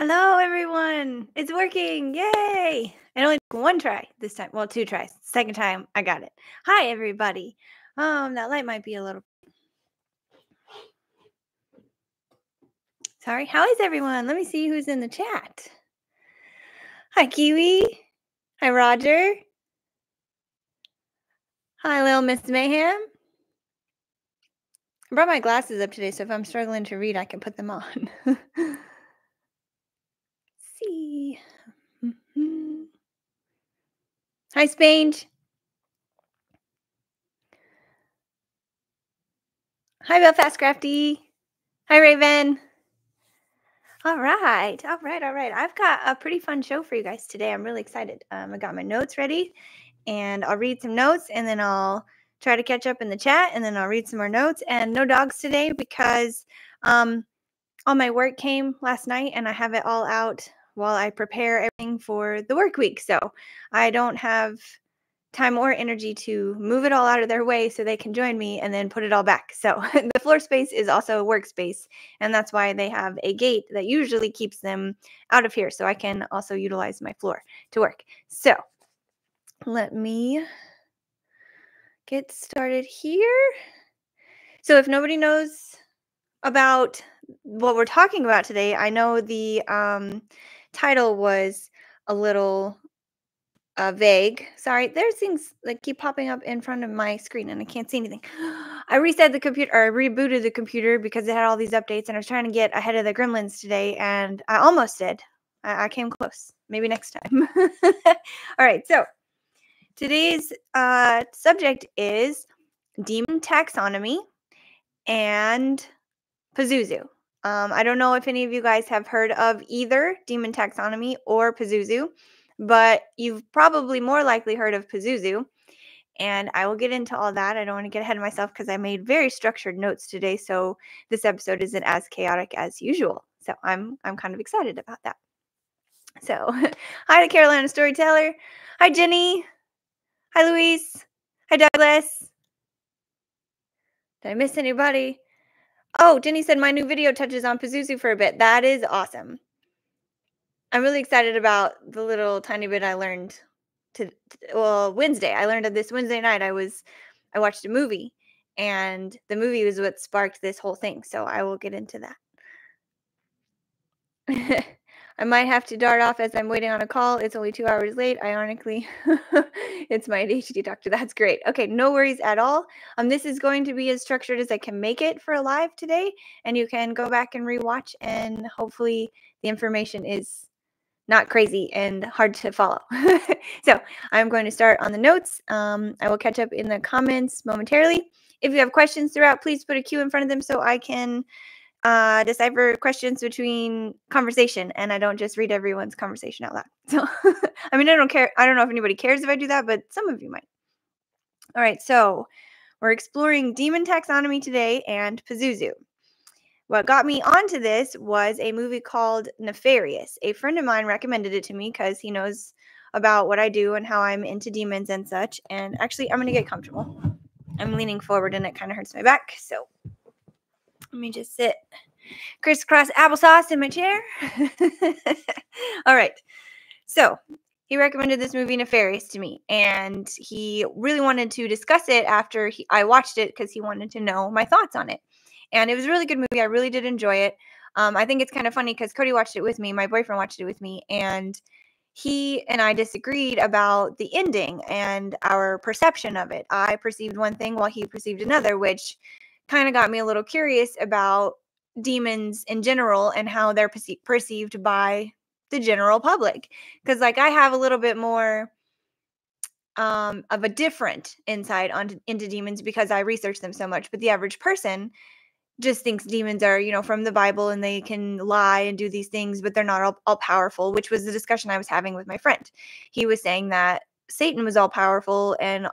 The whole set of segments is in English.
Hello, everyone. It's working. Yay. It only took one try this time. Well, two tries. Second time, I got it. Hi, everybody. That light might be a little... Sorry. How is everyone? Let me see who's in the chat. Hi, Kiwi. Hi, Roger. Hi, Little Miss Mayhem. I brought my glasses up today, so if I'm struggling to read, I can put them on. See. Hi, Spange. Hi, Belfast Crafty. Hi, Raven. All right. I've got a pretty fun show for you guys today. I'm really excited. I got my notes ready, and I'll read some notes, and then I'll try to catch up in the chat, and then I'll read some more notes. And no dogs today because all my work came last night, and I have it all out while I prepare everything for the work week. So I don't have time or energy to move it all out of their way so they can join me and then put it all back. So the floor space is also a workspace, and that's why they have a gate that usually keeps them out of here, so I can also utilize my floor to work. So let me get started here. So if nobody knows about what we're talking about today, I know the title was a little vague. Sorry, there's things that keep popping up in front of my screen and I can't see anything. I reset the computer, or I rebooted the computer because it had all these updates, and I was trying to get ahead of the gremlins today, and I almost did. I came close. Maybe next time. All right, so today's subject is Demon Taxonomy and Pazuzu. I don't know if any of you guys have heard of either Demon Taxonomy or Pazuzu, but you've probably more likely heard of Pazuzu, and I will get into all that. I don't want to get ahead of myself because I made very structured notes today, so this episode isn't as chaotic as usual. So I'm kind of excited about that. So hi to Carolina Storyteller. Hi, Jenny. Hi, Louise. Hi, Douglas. Did I miss anybody? Oh, Jenny said my new video touches on Pazuzu for a bit. That is awesome. I'm really excited about the little tiny bit I learned Wednesday. I learned this Wednesday night. I watched a movie, and the movie was what sparked this whole thing. So I will get into that. I might have to dart off as I'm waiting on a call. It's only 2 hours late. Ironically, it's my ADHD doctor. That's great. Okay, no worries at all. This is going to be as structured as I can make it for a live today, and you can go back and rewatch, and hopefully the information is not crazy and hard to follow. So I'm going to start on the notes. I will catch up in the comments momentarily. If you have questions throughout, please put a Q in front of them so I can decipher questions between conversation, and I don't just read everyone's conversation out loud. So, I mean, I don't care. I don't know if anybody cares if I do that, but some of you might. All right, so we're exploring Demon Taxonomy today and Pazuzu. What got me onto this was a movie called Nefarious. A friend of mine recommended it to me because he knows about what I do and how I'm into demons and such. And actually, I'm going to get comfortable. I'm leaning forward and it kind of hurts my back, so let me just sit crisscross applesauce in my chair. All right. So he recommended this movie Nefarious to me, and he really wanted to discuss it after I watched it because he wanted to know my thoughts on it. And it was a really good movie. I really did enjoy it. I think it's kind of funny because Cody watched it with me. My boyfriend watched it with me, and he and I disagreed about the ending and our perception of it. I perceived one thing while he perceived another, which kind of got me a little curious about demons in general and how they're perceived by the general public. Because like I have a little bit more of a different insight into demons because I research them so much. But the average person just thinks demons are, from the Bible, and they can lie and do these things, but they're not all powerful, which was the discussion I was having with my friend. He was saying that Satan was all powerful and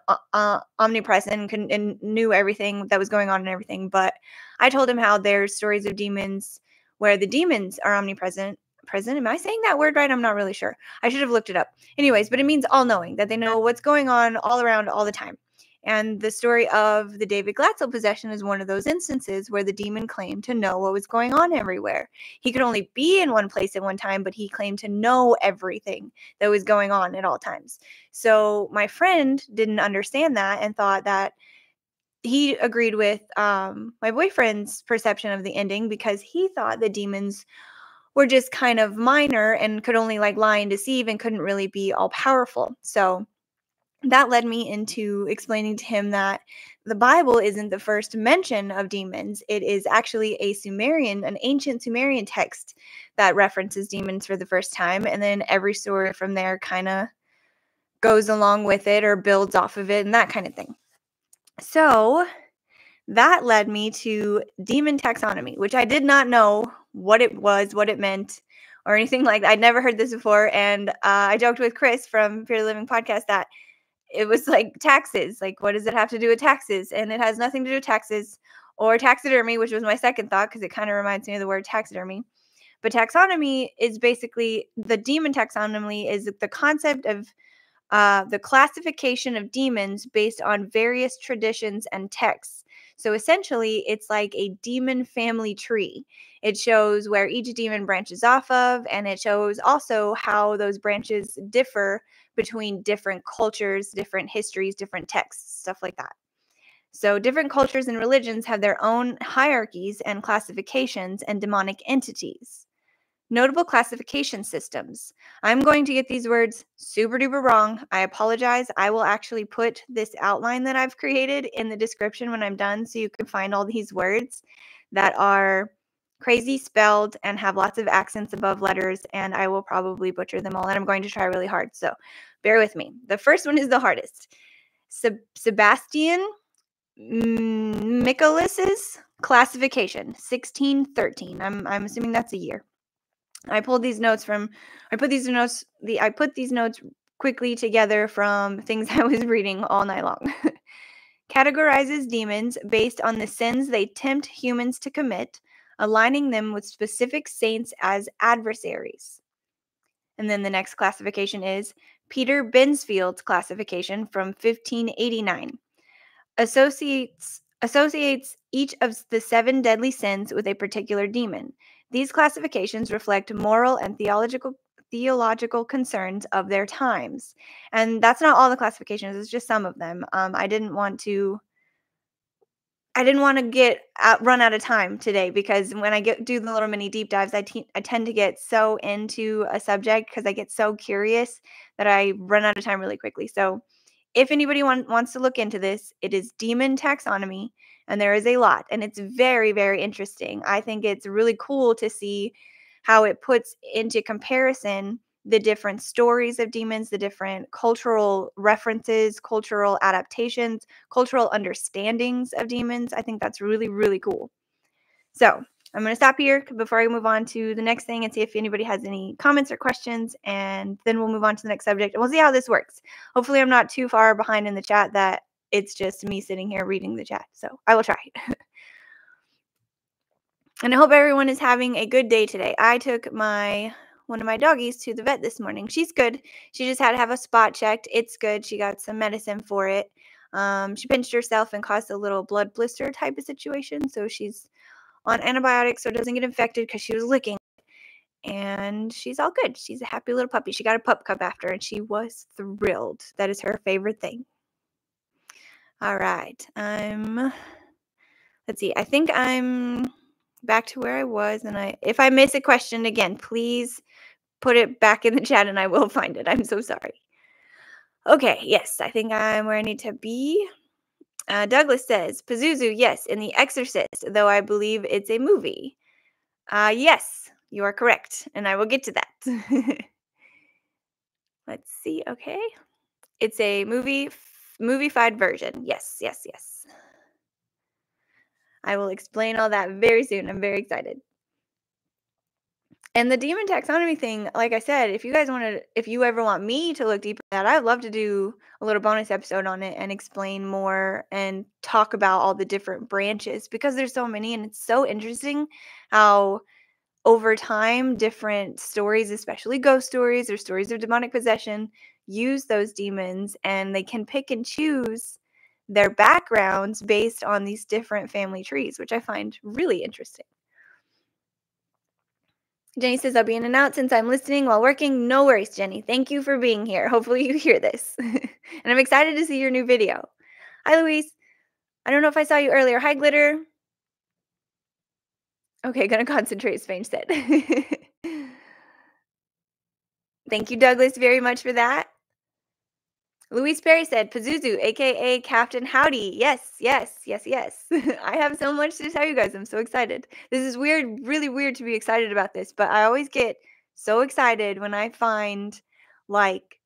omnipresent and knew everything that was going on and everything. But I told him how there's stories of demons where the demons are omnipresent. Am I saying that word right? I'm not really sure. I should have looked it up. Anyways, but it means all knowing, that they know what's going on all around all the time. And the story of the David Glatzel possession is one of those instances where the demon claimed to know what was going on everywhere. He could only be in one place at one time, but he claimed to know everything that was going on at all times. So my friend didn't understand that and thought that he agreed with my boyfriend's perception of the ending, because he thought the demons were just kind of minor and could only like lie and deceive and couldn't really be all powerful. So that led me into explaining to him that the Bible isn't the first mention of demons. It is actually an ancient Sumerian text that references demons for the first time. And then every story from there kind of goes along with it or builds off of it and that kind of thing. So that led me to Demon Taxonomy, which I did not know what it was, what it meant, or anything like that. I'd never heard this before. And I joked with Chris from Pure Living Podcast that it was like taxes. Like, what does it have to do with taxes? And it has nothing to do with taxes or taxidermy, which was my second thought because it kind of reminds me of the word taxidermy. But taxonomy is basically, the demon taxonomy is the concept of the classification of demons based on various traditions and texts. So essentially, it's like a demon family tree. It shows where each demon branches off of, and it shows also how those branches differ between different cultures, different histories, different texts, stuff like that. So different cultures and religions have their own hierarchies and classifications and demonic entities. Notable classification systems. I'm going to get these words super duper wrong. I apologize. I will actually put this outline that I've created in the description when I'm done, so you can find all these words that are crazy spelled and have lots of accents above letters, and I will probably butcher them all, and I'm going to try really hard, so bear with me. The first one is the hardest. Sebastian Michaelis's classification, 1613. I'm assuming that's a year. I put these notes quickly together from things I was reading all night long. Categorizes demons based on the sins they tempt humans to commit, aligning them with specific saints as adversaries. And then the next classification is Peter Bensfield's classification from 1589. Associates each of the 7 deadly sins with a particular demon. These classifications reflect moral and theological concerns of their times. And that's not all the classifications, it's just some of them. I didn't want to run out of time today, because when I do the little mini deep dives, I tend to get so into a subject because I get so curious that I run out of time really quickly. So if anybody wants to look into this, it is Demon Taxonomy, and there is a lot, and it's very, very interesting. I think it's really cool to see how it puts into comparison the different stories of demons, the different cultural references, cultural adaptations, cultural understandings of demons. I think that's really, really cool. So I'm going to stop here before I move on to the next thing and see if anybody has any comments or questions, and then we'll move on to the next subject, and we'll see how this works. Hopefully I'm not too far behind in the chat that it's just me sitting here reading the chat. So I will try. And I hope everyone is having a good day today. I took one of my doggies to the vet this morning. She's good. She just had to have a spot checked. It's good. She got some medicine for it. She pinched herself and caused a little blood blister type of situation. So she's on antibiotics so it doesn't get infected because she was licking. And she's all good. She's a happy little puppy. She got a pup cup after, and she was thrilled. That is her favorite thing. All right. Let's see. I think I'm back to where I was, and if I miss a question again, please put it back in the chat and I will find it. I'm so sorry. Okay, yes, I think I'm where I need to be. Douglas says, Pazuzu, yes, in The Exorcist, though I believe it's a movie. Yes, you are correct, and I will get to that. Let's see, okay. It's a movie-fied version. Yes, yes, yes. I will explain all that very soon. I'm very excited. And the demon taxonomy thing, like I said, if you ever want me to look deeper at that, I'd love to do a little bonus episode on it and explain more and talk about all the different branches, because there's so many, and it's so interesting how over time different stories, especially ghost stories or stories of demonic possession, use those demons, and they can pick and choose their backgrounds based on these different family trees, which I find really interesting. Jenny says, I'll be in and out since I'm listening while working. No worries, Jenny. Thank you for being here. Hopefully you hear this. And I'm excited to see your new video. Hi, Louise. I don't know if I saw you earlier. Hi, Glitter. Okay, gonna concentrate, Spain said. Thank you, Douglas, very much for that. Luis Perry said, Pazuzu, aka Captain Howdy. Yes, yes, yes, yes. I have so much to tell you guys. I'm so excited. This is weird, really weird to be excited about this, but I always get so excited when I find like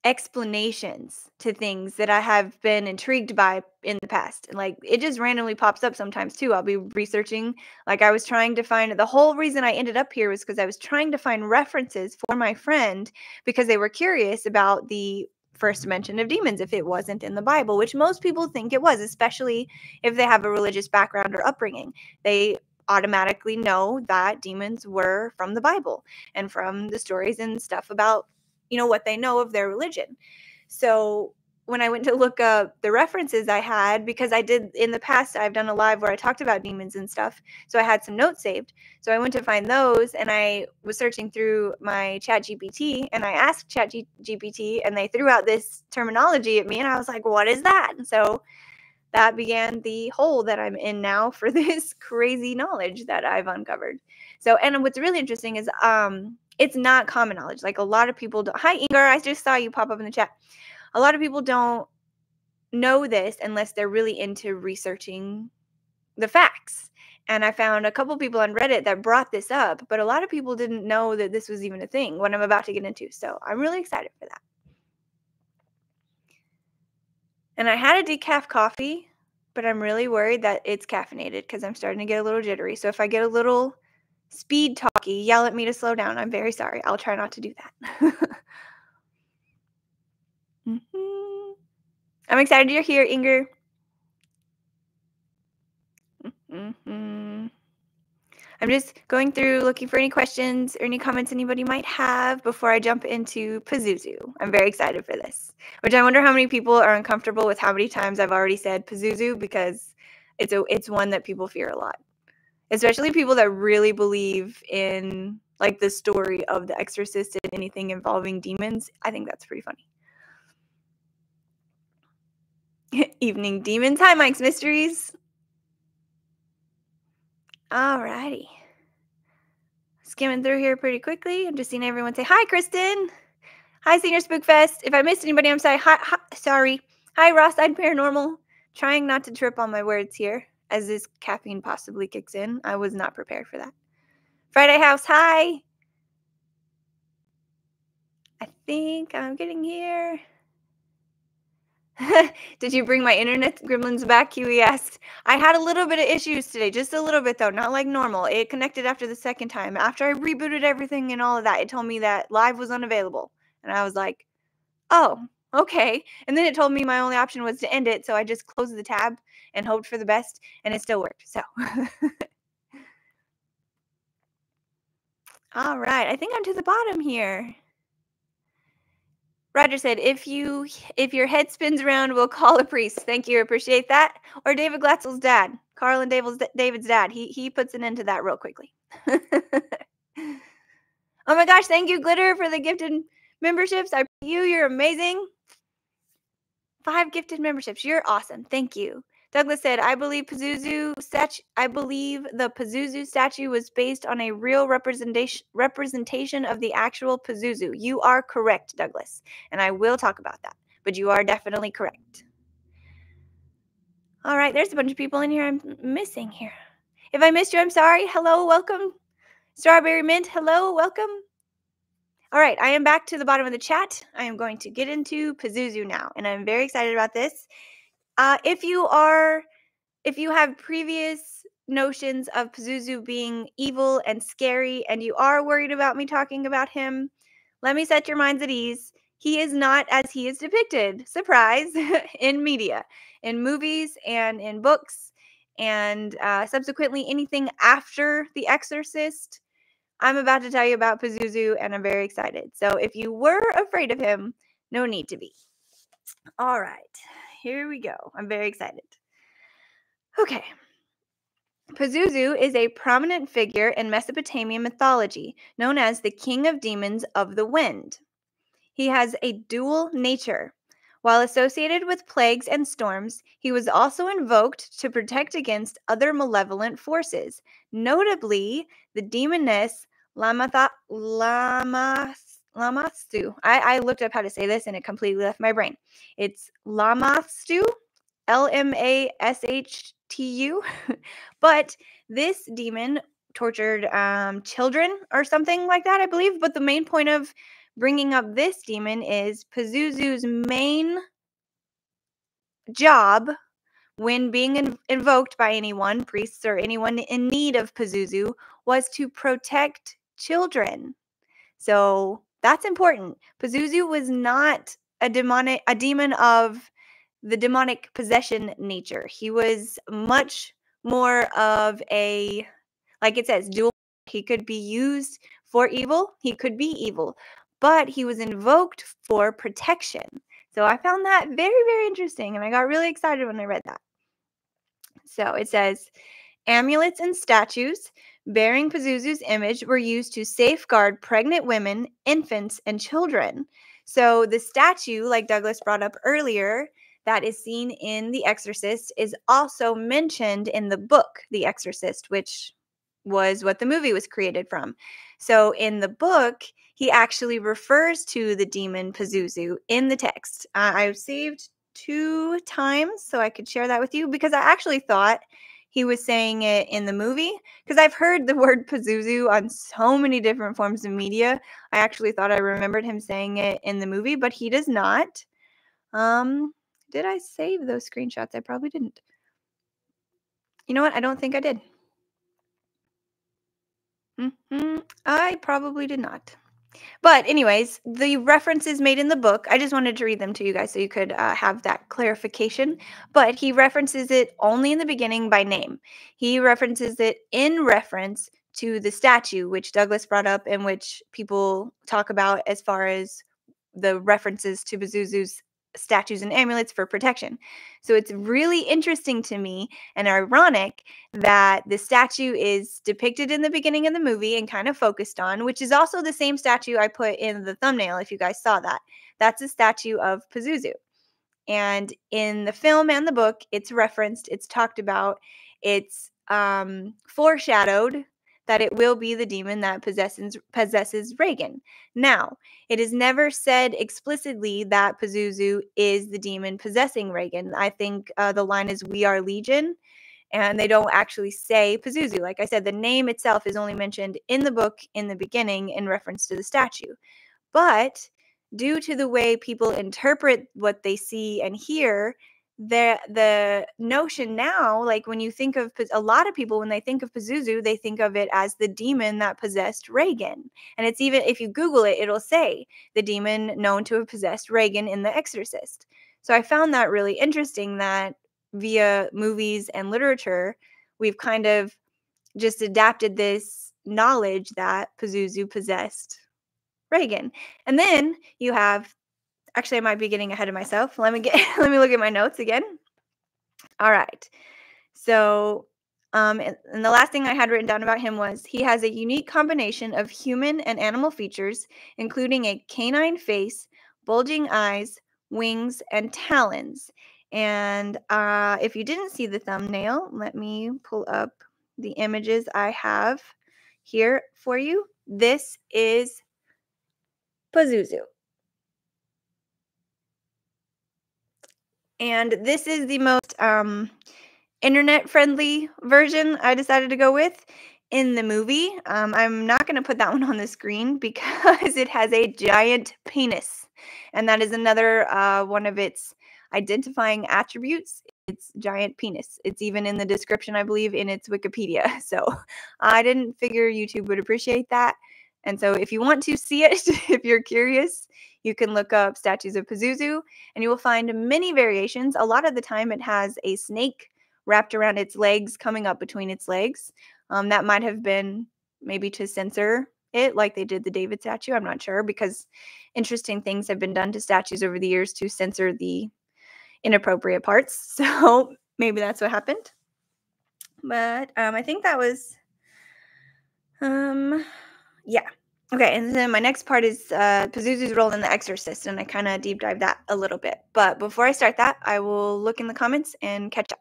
explanations to things that I have been intrigued by in the past. And like it just randomly pops up sometimes too. I'll be researching. Like I was trying to find the whole reason I ended up here was because I was trying to find references for my friend because they were curious about the first mention of demons if it wasn't in the Bible, which most people think it was, especially if they have a religious background or upbringing. They automatically know that demons were from the Bible and from the stories and stuff about what they know of their religion. So when I went to look up the references I had, because I did in the past, I've done a live where I talked about demons and stuff. So I had some notes saved. So I went to find those and I was searching through my chat GPT and I asked chat GPT and they threw out this terminology at me and I was like, what is that? And so that began the hole that I'm in now for this crazy knowledge that I've uncovered. So, and what's really interesting is it's not common knowledge. Like a lot of people don't. Hi, Inger. I just saw you pop up in the chat. A lot of people don't know this unless they're really into researching the facts. And I found a couple people on Reddit that brought this up, but a lot of people didn't know that this was even a thing, what I'm about to get into. So I'm really excited for that. And I had a decaf coffee, but I'm really worried that it's caffeinated because I'm starting to get a little jittery. So if I get a little speed talky, yell at me to slow down. I'm very sorry. I'll try not to do that. I'm excited you're here, Inger. I'm just going through looking for any questions or any comments anybody might have before I jump into Pazuzu. I'm very excited for this, which I wonder how many people are uncomfortable with how many times I've already said Pazuzu because it's one that people fear a lot, especially people that really believe in like the story of The Exorcist and anything involving demons. I think that's pretty funny. Evening demons. Hi, Mike's Mysteries. Alrighty. Skimming through here pretty quickly. I'm just seeing everyone say hi, Kristen. Hi, Senior Spook Fest. If I missed anybody, I'm sorry. Hi, sorry. Hi, Ross-eyed Paranormal. Trying not to trip on my words here as this caffeine possibly kicks in. I was not prepared for that. Friday House, hi. I think I'm getting here. Did you bring my internet gremlins back? Huey asked. I had a little bit of issues today, just a little bit though, not like normal. It connected after the second time. After I rebooted everything and all of that, it told me that live was unavailable. And I was like, oh, okay. And then it told me my only option was to end it. So I just closed the tab and hoped for the best and it still worked. So, all right. I think I'm to the bottom here. Roger said, if your head spins around, we'll call a priest. Thank you. Appreciate that. Or David Glatzel's dad, Carl and David's dad. He puts an end to that real quickly. Oh my gosh. Thank you, Glitter, for the gifted memberships. I you're amazing. 5 gifted memberships. You're awesome. Thank you. Douglas said, I believe the Pazuzu statue was based on a real representation of the actual Pazuzu. You are correct, Douglas. And I will talk about that. But you are definitely correct. All right, there's a bunch of people in here I'm missing here. If I missed you, I'm sorry. Hello, welcome. Strawberry Mint, hello, welcome. All right, I am back to the bottom of the chat. I am going to get into Pazuzu now, and I'm very excited about this. If you have previous notions of Pazuzu being evil and scary and you are worried about me talking about him, let me set your minds at ease. He is not as he is depicted, surprise, in media, in movies and in books, and subsequently anything after The Exorcist. I'm about to tell you about Pazuzu and I'm very excited. So if you were afraid of him, no need to be. All right. here we go. I'm very excited. Okay. Pazuzu is a prominent figure in Mesopotamian mythology, known as the king of demons of the wind. He has a dual nature. While associated with plagues and storms, he was also invoked to protect against other malevolent forces, notably the demoness Lamastu. I looked up how to say this and it completely left my brain. It's Lamastu, Lamashtu. But this demon tortured children or something like that, I believe. But the main point of bringing up this demon is Pazuzu's main job when being invoked by anyone, priests or anyone in need of Pazuzu, was to protect children. So that's important. Pazuzu was not a demon of the demonic possession nature. He was much more of a, like it says, dual. He could be used for evil, he could be evil, but he was invoked for protection. So I found that very, very interesting, and I got really excited when I read that. So it says, amulets and statues bearing Pazuzu's image were used to safeguard pregnant women, infants, and children. So the statue, like Douglas brought up earlier, that is seen in The Exorcist is also mentioned in the book, The Exorcist, which was what the movie was created from. So in the book, he actually refers to the demon Pazuzu in the text. I've saved 2 times so I could share that with you because I actually thought he was saying it in the movie because I've heard the word Pazuzu on so many different forms of media. I actually thought I remembered him saying it in the movie, but he does not. Did I save those screenshots? I probably didn't. You know what? I don't think I did. I probably did not. But anyways, the references made in the book, I just wanted to read them to you guys so you could have that clarification. But he references it only in the beginning by name. He references it in reference to the statue, which Douglas brought up and which people talk about as far as the references to Pazuzu's statues and amulets for protection. So it's really interesting to me and ironic that the statue is depicted in the beginning of the movie and kind of focused on, which is also the same statue I put in the thumbnail if you guys saw that. That's a statue of Pazuzu. And in the film and the book, it's referenced, it's talked about, it's foreshadowed that it will be the demon that possesses Reagan. Now, it is never said explicitly that Pazuzu is the demon possessing Reagan. I think the line is "We are Legion," and they don't actually say Pazuzu. Like I said, the name itself is only mentioned in the book in the beginning in reference to the statue. But due to the way people interpret what they see and hear, the notion now, like when you think of a lot of people, when they think of Pazuzu, they think of it as the demon that possessed Reagan. And it's even, if you Google it, it'll say the demon known to have possessed Reagan in The Exorcist. So I found that really interesting that via movies and literature, we've kind of just adapted this knowledge that Pazuzu possessed Reagan. And then you have, actually I might be getting ahead of myself. Let me look at my notes again. All right. So and the last thing I had written down about him was he has a unique combination of human and animal features, including a canine face, bulging eyes, wings, and talons. And if you didn't see the thumbnail, let me pull up the images I have here for you. This is Pazuzu. And this is the most internet-friendly version I decided to go with in the movie. I'm not going to put that one on the screen because it has a giant penis. And that is another one of its identifying attributes. It's giant penis. It's even in the description, I believe, in its Wikipedia. So I didn't figure YouTube would appreciate that. And so if you want to see it, if you're curious, you can look up statues of Pazuzu and you will find many variations. A lot of the time it has a snake wrapped around its legs, coming up between its legs. That might have been maybe to censor it like they did the David statue. I'm not sure, because interesting things have been done to statues over the years to censor the inappropriate parts. So maybe that's what happened. But I think that was yeah. Okay, and then my next part is Pazuzu's role in The Exorcist, and I kind of deep dive that a little bit. But before I start that, I will look in the comments and catch up.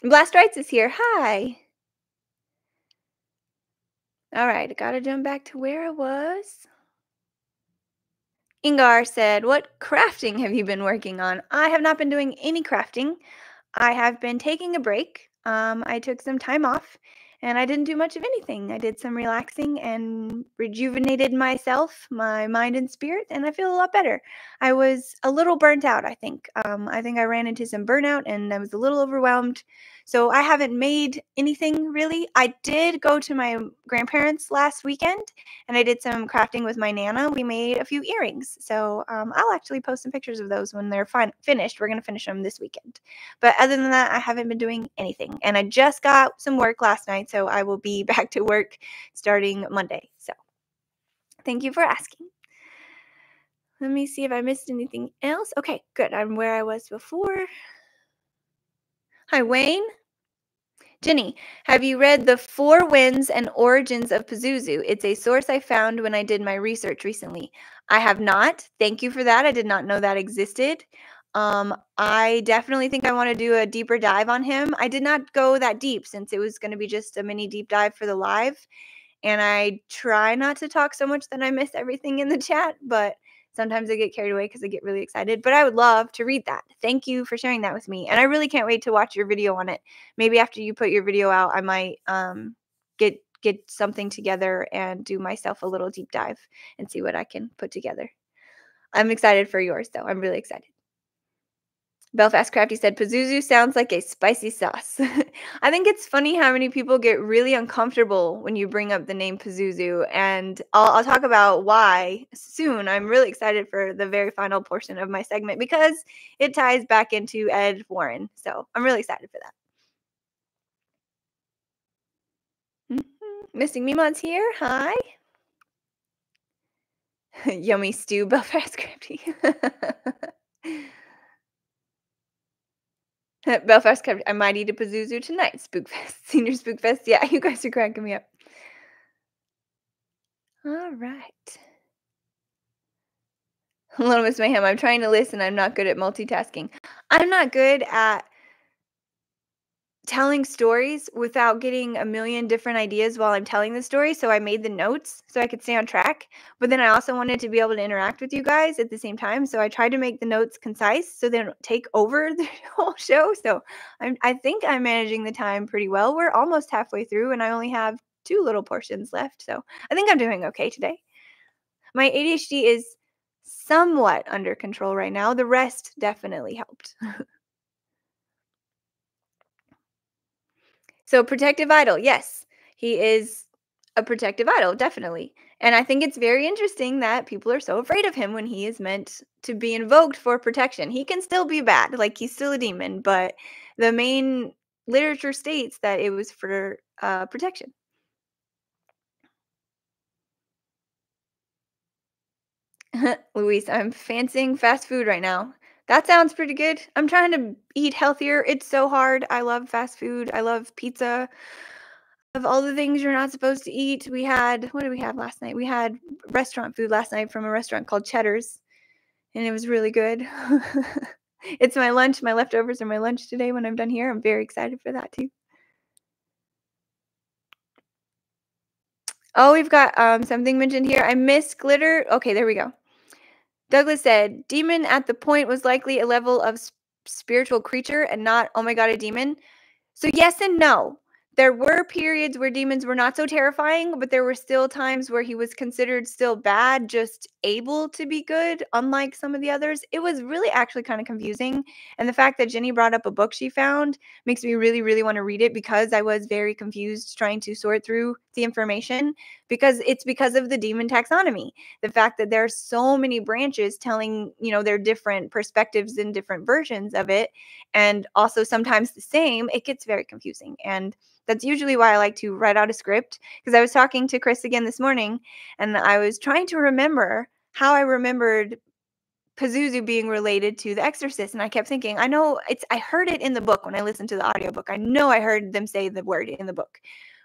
Blast Rights is here. Hi. All right, I gotta jump back to where I was. Ingar said, "What crafting have you been working on?" I have not been doing any crafting. I have been taking a break. I took some time off and I didn't do much of anything. I did some relaxing and rejuvenated myself, my mind and spirit, and I feel a lot better. I was a little burnt out, I think. I think I ran into some burnout and I was a little overwhelmed. So I haven't made anything really. I did go to my grandparents last weekend and I did some crafting with my Nana. We made a few earrings. So I'll actually post some pictures of those when they're finished. We're going to finish them this weekend. But other than that, I haven't been doing anything. And I just got some work last night, so I will be back to work starting Monday. So thank you for asking. Let me see if I missed anything else. Okay, good. I'm where I was before. Hi, Wayne. Jenny, have you read The Four Winds and Origins of Pazuzu? It's a source I found when I did my research recently. I have not. Thank you for that. I did not know that existed. I definitely think I want to do a deeper dive on him. I did not go that deep since it was going to be just a mini deep dive for the live. And I try not to talk so much that I miss everything in the chat, but sometimes I get carried away because I get really excited. But I would love to read that. Thank you for sharing that with me. And I really can't wait to watch your video on it. Maybe after you put your video out, I might get something together and do myself a little deep dive and see what I can put together. I'm excited for yours, though. I'm really excited. Belfast Crafty said, Pazuzu sounds like a spicy sauce. I think it's funny how many people get really uncomfortable when you bring up the name Pazuzu, and I'll talk about why soon. I'm really excited for the very final portion of my segment because it ties back into Ed Warren. So I'm really excited for that. Missing Mimon's here. Hi. Yummy stew, Belfast Crafty. Belfast Crafty, I might eat a Pazuzu tonight. Spookfest, Senior Spookfest. Yeah, you guys are cracking me up. All right. Little Miss Mayhem, I'm trying to listen. I'm not good at multitasking. I'm not good at telling stories without getting a million different ideas while I'm telling the story. So I made the notes so I could stay on track. But then I also wanted to be able to interact with you guys at the same time. So I tried to make the notes concise so they don't take over the whole show. So I think I'm managing the time pretty well. We're almost halfway through and I only have 2 little portions left. So I think I'm doing okay today. My ADHD is somewhat under control right now. The rest definitely helped. So protective idol, yes, he is a protective idol, definitely. And I think it's very interesting that people are so afraid of him when he is meant to be invoked for protection. He can still be bad, like he's still a demon, but the main literature states that it was for protection. Luis, I'm fancying fast food right now. That sounds pretty good. I'm trying to eat healthier. It's so hard. I love fast food. I love pizza. Of all the things you're not supposed to eat, what did we have last night? We had restaurant food last night from a restaurant called Cheddar's, and it was really good. It's my lunch. My leftovers are my lunch today when I'm done here. I'm very excited for that too. Oh, we've got something mentioned here. I missed glitter. Okay, there we go. Douglas said, demon at the point was likely a level of spiritual creature and not, oh my god, a demon. So yes and no. There were periods where demons were not so terrifying, but there were still times where he was considered still bad, just able to be good, unlike some of the others. It was really actually kind of confusing. And the fact that Jenny brought up a book she found makes me really, really want to read it because I was very confused trying to sort through the information because of the demon taxonomy. The fact that there are so many branches telling, their different perspectives and different versions of it, and also sometimes the same, it gets very confusing. And that's usually why I like to write out a script, because I was talking to Chris again this morning and I was trying to remember how I remembered Pazuzu being related to The Exorcist, and I kept thinking, I heard it in the book when I listened to the audiobook. I know I heard them say the word in the book,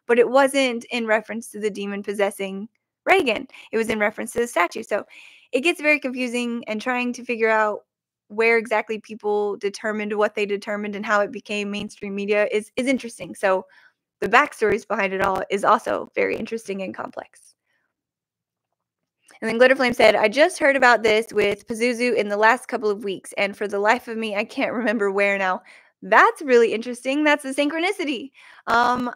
but it wasn't in reference to the demon possessing Reagan. It was in reference to the statue. So it gets very confusing, and trying to figure out where exactly people determined what they determined and how it became mainstream media is interesting. So the backstories behind it all is also very interesting and complex. And then Glitterflame said, I just heard about this with Pazuzu in the last couple of weeks, and for the life of me, I can't remember where now. That's really interesting. That's a synchronicity. Um,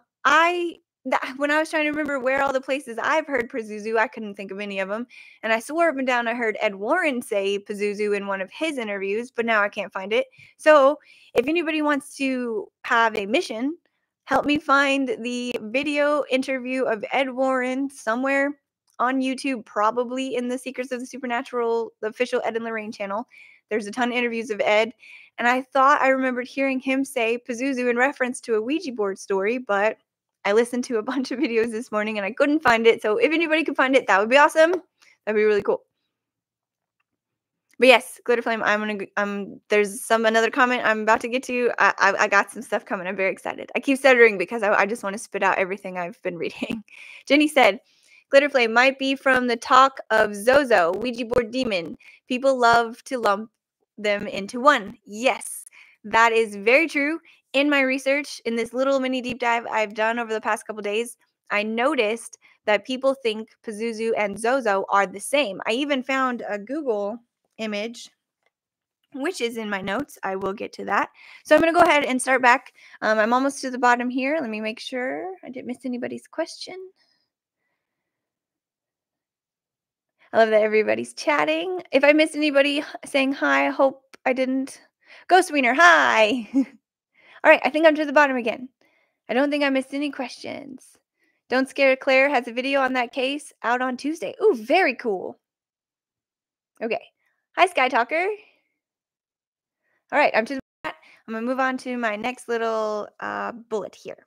when I was trying to remember where all the places I've heard Pazuzu, I couldn't think of any of them. And I swore up and down I heard Ed Warren say Pazuzu in one of his interviews, but now I can't find it. So if anybody wants to have a mission, help me find the video interview of Ed Warren somewhere on YouTube, probably in the Secrets of the Supernatural, the official Ed and Lorraine channel. There's a ton of interviews of Ed, and I thought I remembered hearing him say Pazuzu in reference to a Ouija board story, but I listened to a bunch of videos this morning and I couldn't find it. So if anybody could find it, that would be awesome. That'd be really cool. But yes, Glitterflame, there's another comment I'm about to get to. I got some stuff coming. I'm very excited. I keep stuttering because I just want to spit out everything I've been reading. Jenny said, Glitterflame might be from the talk of Zozo, Ouija board demon. People love to lump them into one. Yes, that is very true. In my research, in this little mini deep dive I've done over the past couple days, I noticed that people think Pazuzu and Zozo are the same. I even found a Google image, which is in my notes. I will get to that. So I'm going to go ahead and start back. I'm almost to the bottom here. Let me make sure I didn't miss anybody's question. I love that everybody's chatting. If I missed anybody saying hi, I hope I didn't. Ghost Wiener, hi. All right, I think I'm to the bottom again. I don't think I missed any questions. Don't Scare Claire has a video on that case out on Tuesday. Ooh, very cool. Okay. Hi, Sky Talker. All right, I'm to the bottom. I'm going to move on to my next little bullet here.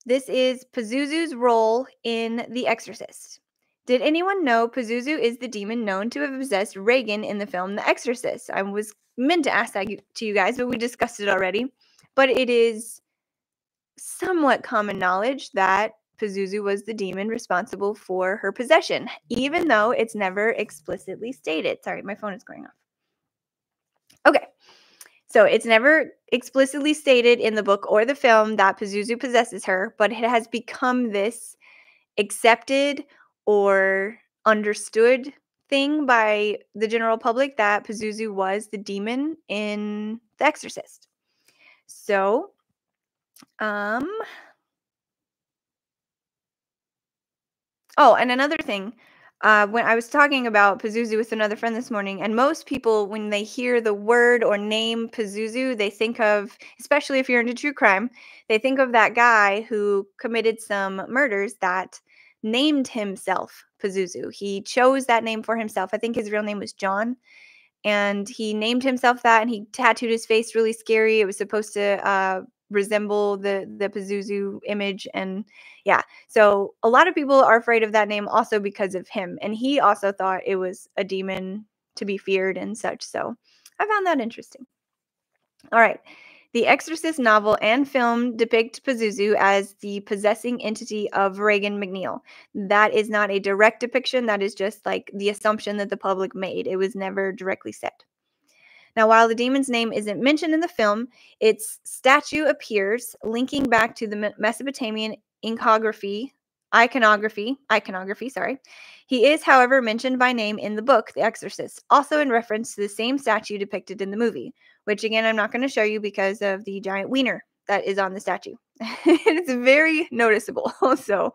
This is Pazuzu's role in The Exorcist. Did anyone know Pazuzu is the demon known to have possessed Reagan in the film The Exorcist? I was meant to ask that to you guys, but we discussed it already. But it is somewhat common knowledge that Pazuzu was the demon responsible for her possession, even though it's never explicitly stated. Sorry, my phone is going off. Okay. So it's never explicitly stated in the book or the film that Pazuzu possesses her, but it has become this accepted or understood thing by the general public that Pazuzu was the demon in The Exorcist. So, oh, and another thing, when I was talking about Pazuzu with another friend this morning, and most people, when they hear the word or name Pazuzu, they think of, especially if you're into true crime, they think of that guy who committed some murders that named himself Pazuzu. He chose that name for himself. I think his real name was John, and he named himself that, and he tattooed his face really scary. It was supposed to resemble the Pazuzu image, and yeah. So a lot of people are afraid of that name also because of him, and he also thought it was a demon to be feared and such. So I found that interesting. All right. The Exorcist novel and film depict Pazuzu as the possessing entity of Reagan McNeil. That is not a direct depiction. That is just like the assumption that the public made. It was never directly said. Now, while the demon's name isn't mentioned in the film, its statue appears, linking back to the Mesopotamian iconography, sorry. He is, however, mentioned by name in the book, The Exorcist, also in reference to the same statue depicted in the movie, which again, I'm not going to show you because of the giant wiener that is on the statue. It's very noticeable. So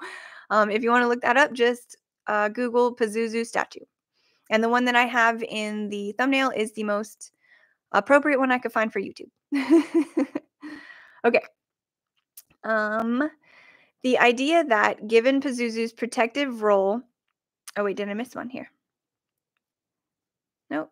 if you want to look that up, just Google Pazuzu statue. And the one that I have in the thumbnail is the most appropriate one I could find for YouTube. Okay. The idea that given Pazuzu's protective role, oh wait, did I miss one here? Nope.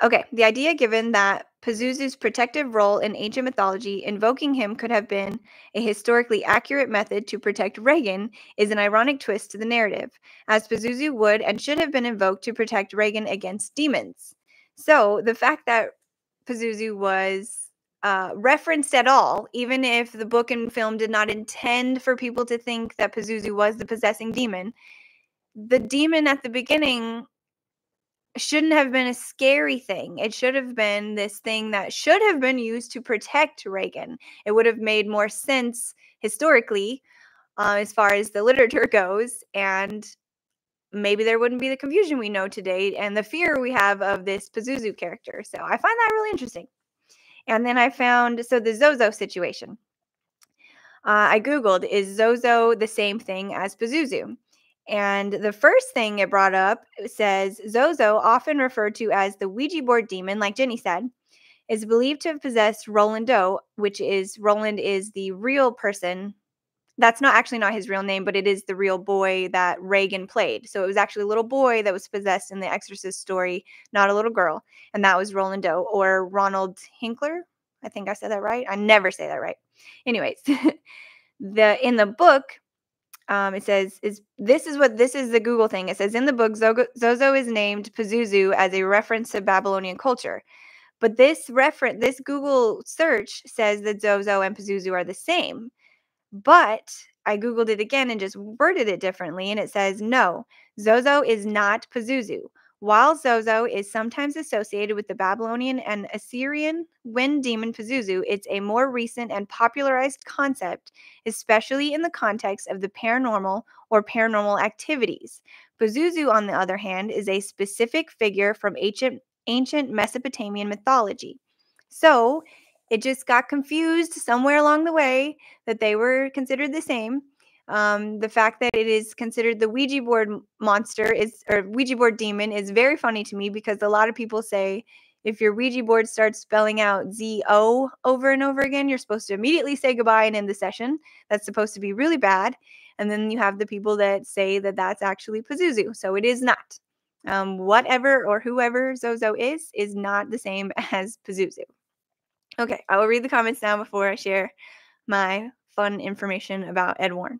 Okay, the idea given that Pazuzu's protective role in ancient mythology, invoking him could have been a historically accurate method to protect Reagan, is an ironic twist to the narrative, as Pazuzu would and should have been invoked to protect Reagan against demons. So the fact that Pazuzu was referenced at all, even if the book and film did not intend for people to think that Pazuzu was the possessing demon, the demon at the beginning shouldn't have been a scary thing. It should have been this thing that should have been used to protect Reagan. It would have made more sense historically, as far as the literature goes, and maybe there wouldn't be the confusion we know today and the fear we have of this Pazuzu character. So I find that really interesting. And then I found the Zozo situation. I Googled, is Zozo the same thing as Pazuzu? And the first thing it brought up says Zozo, often referred to as the Ouija board demon, like Jenny said, is believed to have possessed Roland Doe, which is Roland is the real person. That's not actually not his real name, but it is the real boy that Reagan played. So it was actually a little boy that was possessed in the Exorcist story, not a little girl. And that was Roland Doe or Ronald Hinkler. I think I said that right. I never say that right. Anyways, in the book, it says this is the Google thing. It says in the book, Zozo is named Pazuzu as a reference to Babylonian culture. But this Google search says that Zozo and Pazuzu are the same. But I Googled it again and just worded it differently, and it says no, Zozo is not Pazuzu. While Zozo is sometimes associated with the Babylonian and Assyrian wind demon Pazuzu, it's a more recent and popularized concept, especially in the context of the paranormal or paranormal activities. Pazuzu, on the other hand, is a specific figure from ancient Mesopotamian mythology. So it just got confused somewhere along the way that they were considered the same. The fact that it is considered the Ouija board monster or Ouija board demon is very funny to me because a lot of people say if your Ouija board starts spelling out ZO over and over again, you're supposed to immediately say goodbye and end the session. That's supposed to be really bad. And then you have the people that say that that's actually Pazuzu. So it is not. Whatever or whoever Zozo is not the same as Pazuzu. Okay, I will read the comments now before I share my fun information about Ed Warren.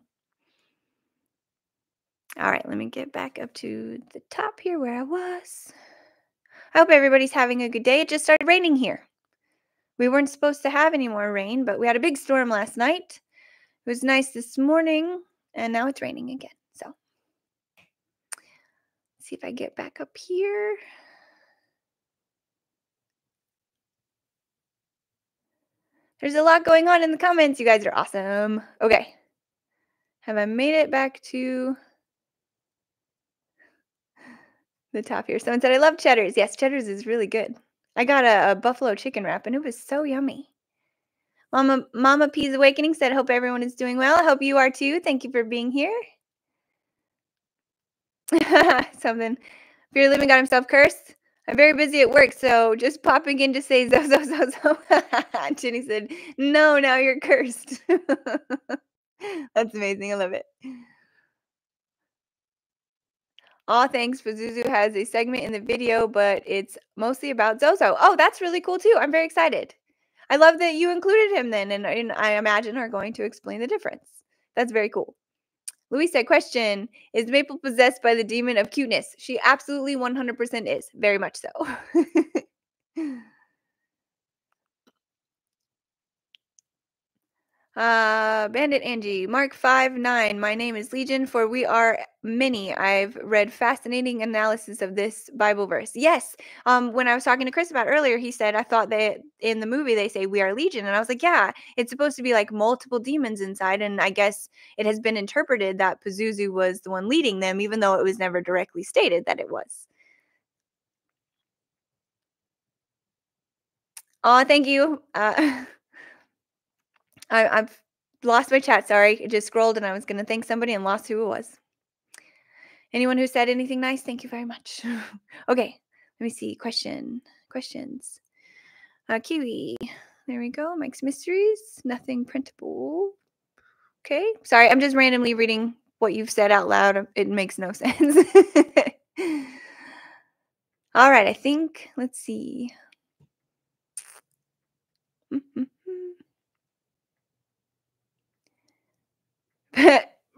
All right, let me get back up to the top here where I was. I hope everybody's having a good day. It just started raining here. We weren't supposed to have any more rain, but we had a big storm last night. It was nice this morning, and now it's raining again. So, let's see if I get back up here. There's a lot going on in the comments. You guys are awesome. Okay. Have I made it back to the top here? Someone said, I love Cheddar's. Yes, Cheddar's is really good. I got a buffalo chicken wrap, and it was so yummy. Mama P's Awakening said, hope everyone is doing well. I hope you are too. Thank you for being here. Something. Fear Living got himself cursed. I'm very busy at work, so just popping in to say zo. Jenny said, no, now you're cursed. That's amazing. I love it. Aw, thanks. Pazuzu has a segment in the video, but it's mostly about Zozo. Oh, that's really cool too. I'm very excited. I love that you included him then, and I imagine are going to explain the difference. That's very cool. Louis said, question, is Maple possessed by the demon of cuteness? She absolutely 100% is. Very much so. Bandit Angie, Mark 5:9. My name is Legion, for we are many. I've read fascinating analysis of this Bible verse. Yes. When I was talking to Chris about earlier, he said I thought that in the movie they say we are Legion, and I was like, yeah, it's supposed to be like multiple demons inside, and I guess it has been interpreted that Pazuzu was the one leading them, even though it was never directly stated that it was. Oh, thank you. I've lost my chat. Sorry, it just scrolled, and I was going to thank somebody and lost who it was. Anyone who said anything nice, thank you very much. Okay, let me see. Questions. Kiwi. There we go. Mike's Mysteries. Nothing printable. Okay. Sorry, I'm just randomly reading what you've said out loud. It makes no sense. All right, I think, let's see.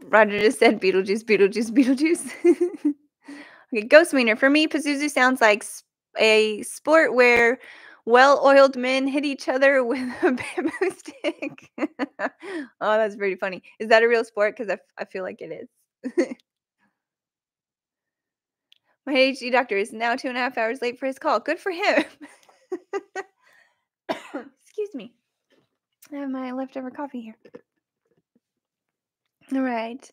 Roger just said Beetlejuice, Beetlejuice, Beetlejuice. Okay, Ghost Wiener. For me, Pazuzu sounds like a sport where well-oiled men hit each other with a bamboo stick. Oh, that's pretty funny. Is that a real sport? Because I feel like it is. My ADHD doctor is now 2.5 hours late for his call. Good for him. Excuse me. I have my leftover coffee here. All right.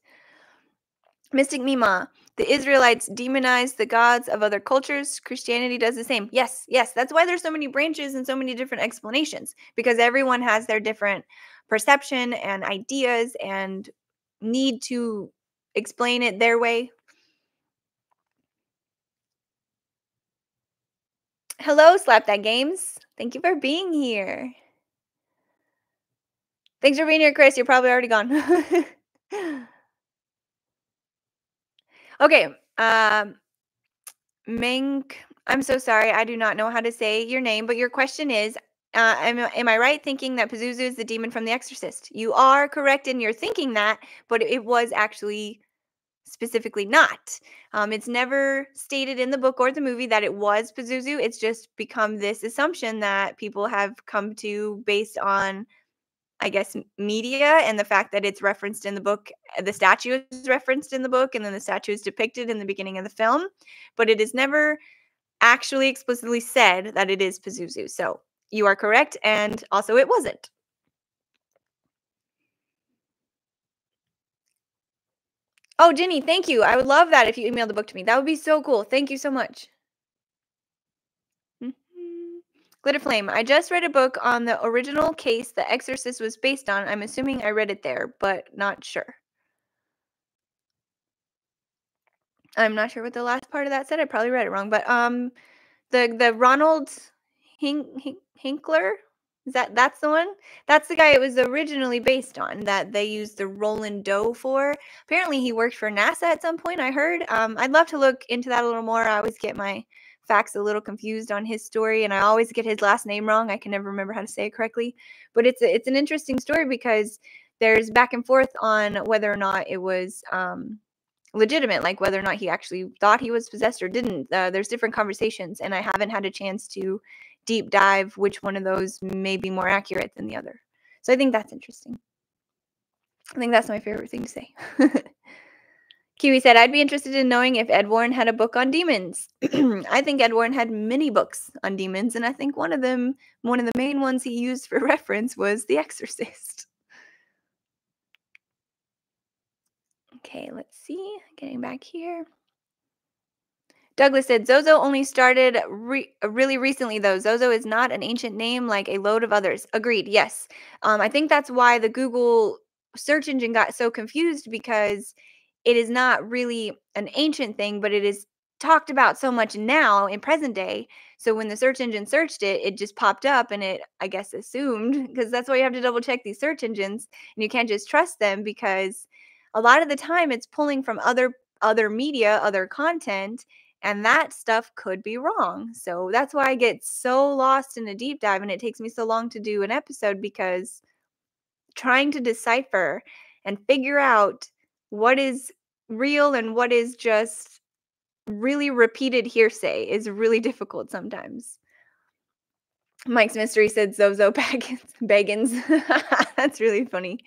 Mystic Mima. The Israelites demonized the gods of other cultures. Christianity does the same. Yes, yes. That's why there's so many branches and so many different explanations, because everyone has their different perception and ideas and need to explain it their way. Hello, Slap That Games. Thank you for being here. Thanks for being here, Chris. You're probably already gone. Okay. Mink, I'm so sorry. I do not know how to say your name, but your question is, am I right thinking that Pazuzu is the demon from The Exorcist? You are correct in your thinking that, but it was actually specifically not. It's never stated in the book or the movie that it was Pazuzu. It's just become this assumption that people have come to based on, I guess, media and the fact that it's referenced in the book. The statue is referenced in the book, and then the statue is depicted in the beginning of the film, but it is never actually explicitly said that it is Pazuzu. So you are correct, and also it wasn't. Oh, Jenny, thank you. I would love that if you emailed the book to me. That would be so cool. Thank you so much. Glitter Flame. I just read a book on the original case The Exorcist was based on. I'm assuming I read it there, but not sure. I'm not sure what the last part of that said. I probably read it wrong, but the Ronald Hinkler, is that's the one? That's the guy it was originally based on that they used the Roland Doe for. Apparently he worked for NASA at some point, I heard. I'd love to look into that a little more. I always get my facts a little confused on his story, and I always get his last name wrong. I can never remember how to say it correctly. But it's an interesting story because there's back and forth on whether or not it was legitimate, like whether or not he actually thought he was possessed or didn't. There's different conversations, and I haven't had a chance to deep dive which one of those may be more accurate than the other. So I think that's interesting. I think that's my favorite thing to say. Kiwi said, I'd be interested in knowing if Ed Warren had a book on demons. I think Ed Warren had many books on demons, and I think one of the main ones he used for reference was The Exorcist. Okay, let's see. Getting back here. Douglas said, Zozo only started really recently, though. Zozo is not an ancient name like a load of others. Agreed, yes. I think that's why the Google search engine got so confused, because it is not really an ancient thing, but it is talked about so much now in present day. So when the search engine searched it, it just popped up, and it, I guess, assumed, because that's why you have to double check these search engines, and you can't just trust them, because a lot of the time it's pulling from other media, other content, and that stuff could be wrong. So that's why I get so lost in a deep dive, and it takes me so long to do an episode, because trying to decipher and figure out what is real and what is just really repeated hearsay is really difficult sometimes. Mike's Mystery said Zozo Baggins. That's really funny.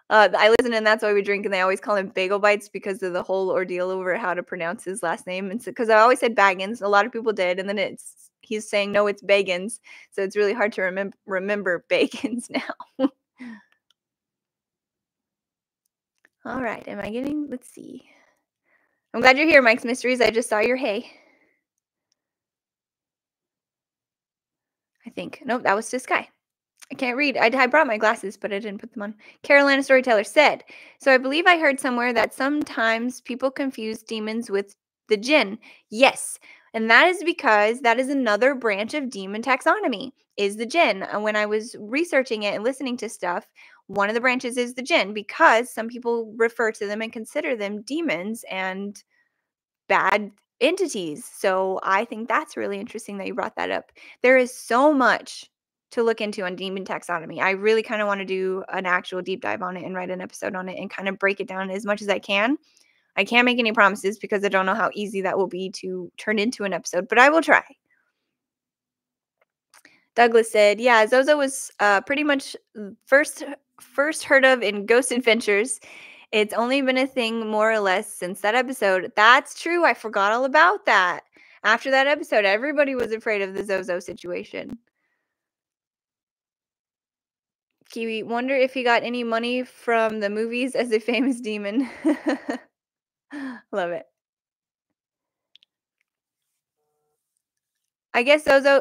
I listen, and that's why we drink, and they always call him Bagel Bites because of the whole ordeal over how to pronounce his last name. And because I always said Baggins, a lot of people did, and then he's saying no, it's Bagans, so it's really hard to remember Bagans now. All right, am I getting? Let's see. I'm glad you're here, Mike's Mysteries. I just saw your hey. I think nope, that was just Sky. I can't read. I brought my glasses, but I didn't put them on. Carolina Storyteller said, so I believe I heard somewhere that sometimes people confuse demons with the jinn. Yes. And that is because that is another branch of demon taxonomy, is the jinn. And when I was researching it and listening to stuff, one of the branches is the jinn, because some people refer to them and consider them demons and bad entities. So I think that's really interesting that you brought that up. There is so much to look into on demon taxonomy. I really kind of want to do an actual deep dive on it and write an episode on it and kind of break it down as much as I can. I can't make any promises because I don't know how easy that will be to turn into an episode, but I will try. Douglas said, "Yeah, Zozo was pretty much first heard of in Ghost Adventures. It's only been a thing more or less since that episode." That's true. I forgot all about that. After that episode, everybody was afraid of the Zozo situation. Kiwi, wonder if he got any money from the movies as a famous demon. Love it. I guess Zozo,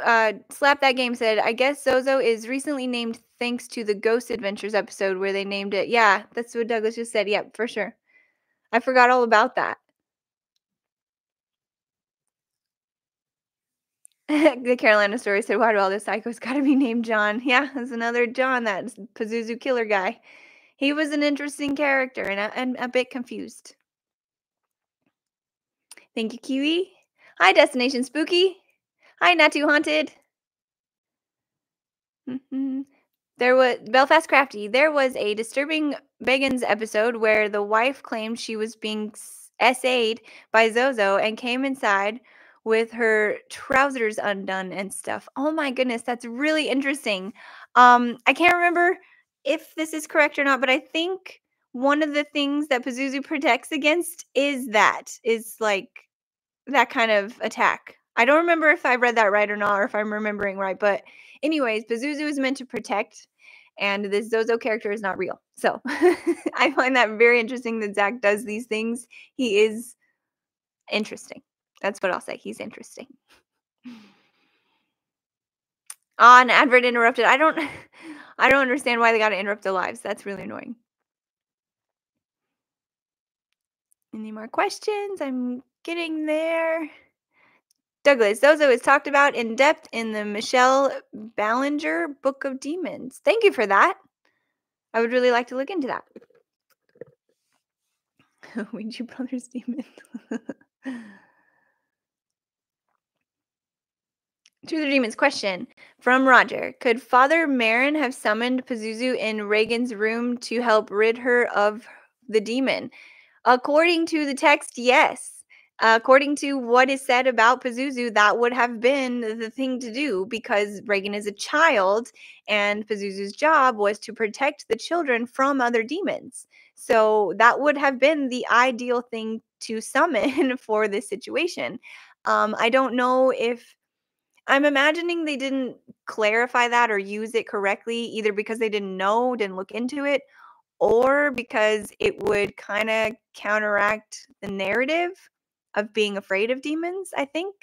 Slap That Game said, I guess Zozo is recently named thanks to the Ghost Adventures episode where they named it. Yeah, that's what Douglas just said. Yep, for sure. I forgot all about that. The Carolina story said, why do all the psychos gotta be named John? Yeah, there's another John, that Pazuzu killer guy. He was an interesting character and a bit confused. Thank you, Kiwi. Hi, Destination Spooky. Hi, Not Too Haunted. There was Belfast Crafty. There was a disturbing Bagans episode where the wife claimed she was being SA'd by Zozo and came inside with her trousers undone and stuff. Oh my goodness, that's really interesting. I can't remember if this is correct or not, but I think one of the things that Pazuzu protects against is like that kind of attack. I don't remember if I read that right or not, or if I'm remembering right, but anyways, Pazuzu is meant to protect, and this Zozo character is not real. So I find that very interesting that Zach does these things. He is interesting. That's what I'll say. He's interesting. An advert interrupted. I don't I don't understand why they gotta interrupt the lives. That's really annoying. Any more questions? I'm getting there. Douglas, Zozo is talked about in depth in the Michelle Ballinger Book of Demons. Thank you for that. I would really like to look into that. Ouija Brothers Demon. To the Demons question from Roger. Could Father Marin have summoned Pazuzu in Reagan's room to help rid her of the demon? According to the text, yes. According to what is said about Pazuzu, that would have been the thing to do because Reagan is a child and Pazuzu's job was to protect the children from other demons. So that would have been the ideal thing to summon for this situation. I don't know if I'm imagining they didn't clarify that or use it correctly, either because they didn't know, didn't look into it, or because it would kind of counteract the narrative of being afraid of demons, I think.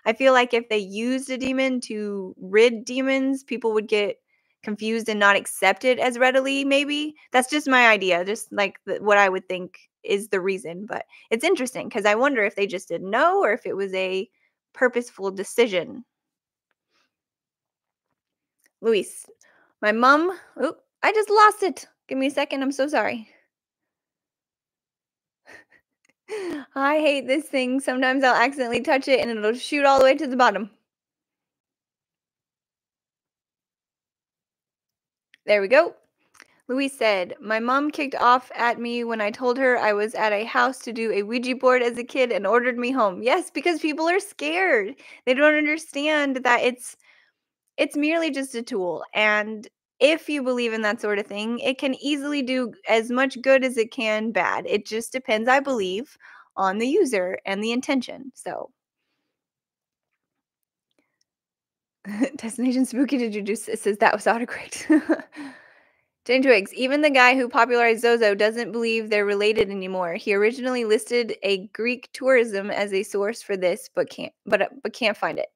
I feel like if they used a demon to rid demons, people would get confused and not accept it as readily, maybe. That's just my idea, just like what I would think is the reason. But it's interesting because I wonder if they just didn't know or if it was a purposeful decision. Luis, my mom, oh, I just lost it. Give me a second. I'm so sorry. I hate this thing. Sometimes I'll accidentally touch it and it'll shoot all the way to the bottom. There we go. Louise said, my mom kicked off at me when I told her I was at a house to do a Ouija board as a kid and ordered me home. Yes, because people are scared. They don't understand that it's merely just a tool. And if you believe in that sort of thing, it can easily do as much good as it can bad. It just depends, I believe, on the user and the intention. So Destination Spooky did you just it says that was autocorrect. Jane Twigs, even the guy who popularized Zozo doesn't believe they're related anymore. He originally listed a Greek tourism as a source for this, but can't find it.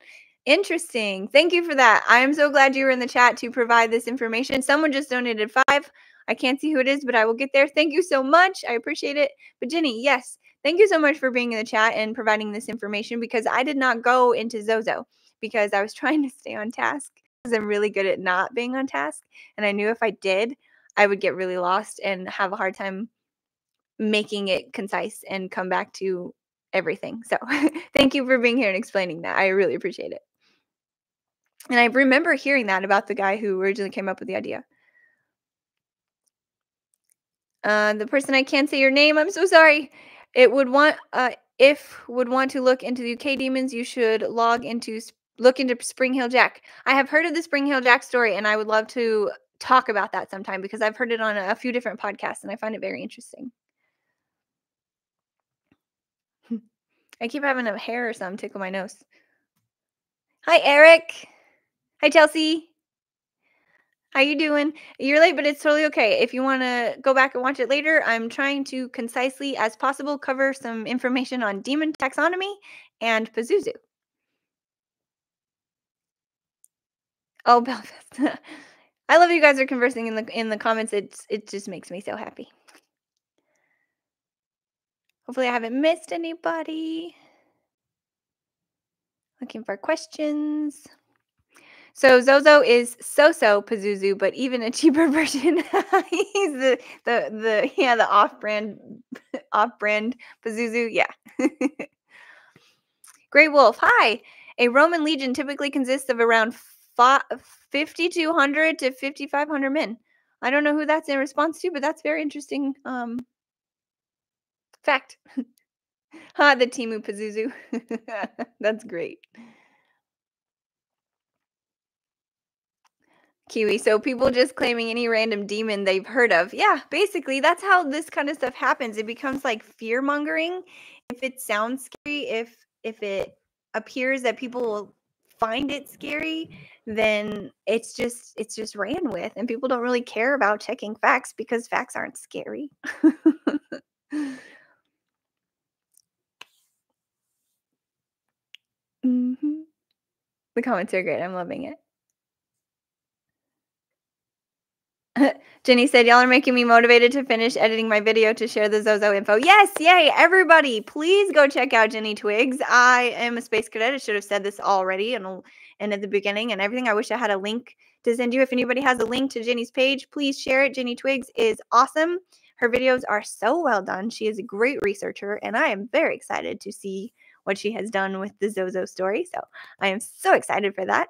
Interesting. Thank you for that. I am so glad you were in the chat to provide this information. Someone just donated 5. I can't see who it is, but I will get there. Thank you so much. I appreciate it. But Jenny, yes, thank you so much for being in the chat and providing this information because I did not go into Zozo because I was trying to stay on task because I'm really good at not being on task. And I knew if I did, I would get really lost and have a hard time making it concise and come back to everything. So thank you for being here and explaining that. I really appreciate it. And I remember hearing that about the guy who originally came up with the idea. The person, I can't say your name, I'm so sorry. It would want if would want to look into the UK demons, you should look into Spring Hill Jack. I have heard of the Spring Hill Jack story, and I would love to talk about that sometime because I've heard it on a few different podcasts and I find it very interesting. I keep having a hair or something tickle my nose. Hi, Eric. Hi, Chelsea. How you doing? You're late, but it's totally okay. If you want to go back and watch it later, I'm trying to concisely as possible cover some information on Demon Taxonomy and Pazuzu. Oh, Belfast. I love you guys are conversing in the comments. It just makes me so happy. Hopefully I haven't missed anybody. Looking for questions. So Zozo is so Pazuzu, but even a cheaper version. He's the off-brand Pazuzu. Yeah. Grey Wolf, hi. A Roman legion typically consists of around 5,200 to 5,500 men. I don't know who that's in response to, but that's very interesting fact. The Timu Pazuzu. That's great. Kiwi. So people just claiming any random demon they've heard of. Yeah, basically that's how this kind of stuff happens. It becomes like fear mongering. If it sounds scary, if it appears that people will find it scary, then it's just ran with, and people don't really care about checking facts because facts aren't scary. hmm The comments are great. I'm loving it. Jenny said, "Y'all are making me motivated to finish editing my video to share the Zozo info." Yes, yay, everybody. Please go check out Jenny Twigs. I am a space cadet. I should have said this already and at the beginning and everything. I wish I had a link to send you. If anybody has a link to Jenny's page, please share it. Jenny Twigs is awesome. Her videos are so well done. She is a great researcher, and I am very excited to see what she has done with the Zozo story. So I am so excited for that.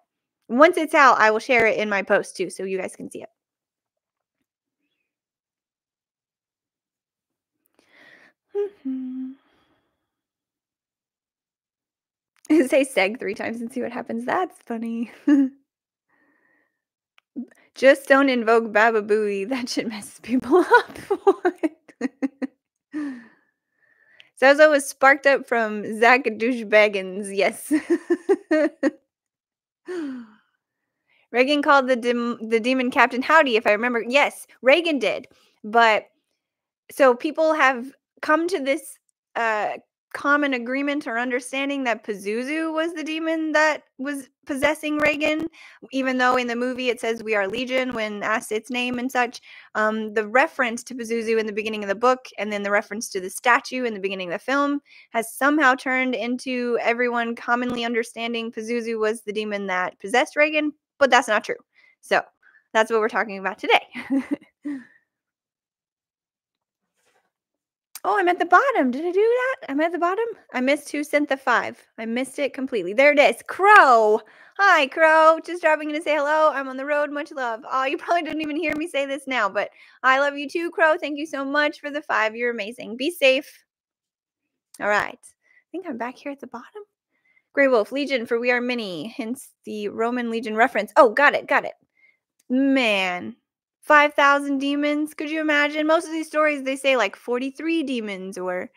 Once it's out, I will share it in my post too, so you guys can see it. Say seg 3 times and see what happens. That's funny. Just don't invoke Baba Booey. That shit messes people up. What? Zozo was sparked up from Zach Douchebaggins. Yes. Reagan called the demon Captain Howdy, if I remember. Yes, Reagan did. But so people have come to this common agreement or understanding that Pazuzu was the demon that was possessing Reagan, even though in the movie it says we are Legion when asked its name and such. The reference to Pazuzu in the beginning of the book and then the reference to the statue in the beginning of the film has somehow turned into everyone commonly understanding Pazuzu was the demon that possessed Reagan, but that's not true. So that's what we're talking about today. Oh, I'm at the bottom. Did I do that? I'm at the bottom? I missed who sent the 5. I missed it completely. There it is. Crow. Hi, Crow. Just dropping in to say hello. I'm on the road. Much love. Oh, you probably didn't even hear me say this now, but I love you too, Crow. Thank you so much for the 5. You're amazing. Be safe. All right. I think I'm back here at the bottom. Grey Wolf, Legion, for we are many, hence the Roman Legion reference. Oh, got it. Got it. Man, 5,000 demons. Could you imagine? Most of these stories, they say like 43 demons or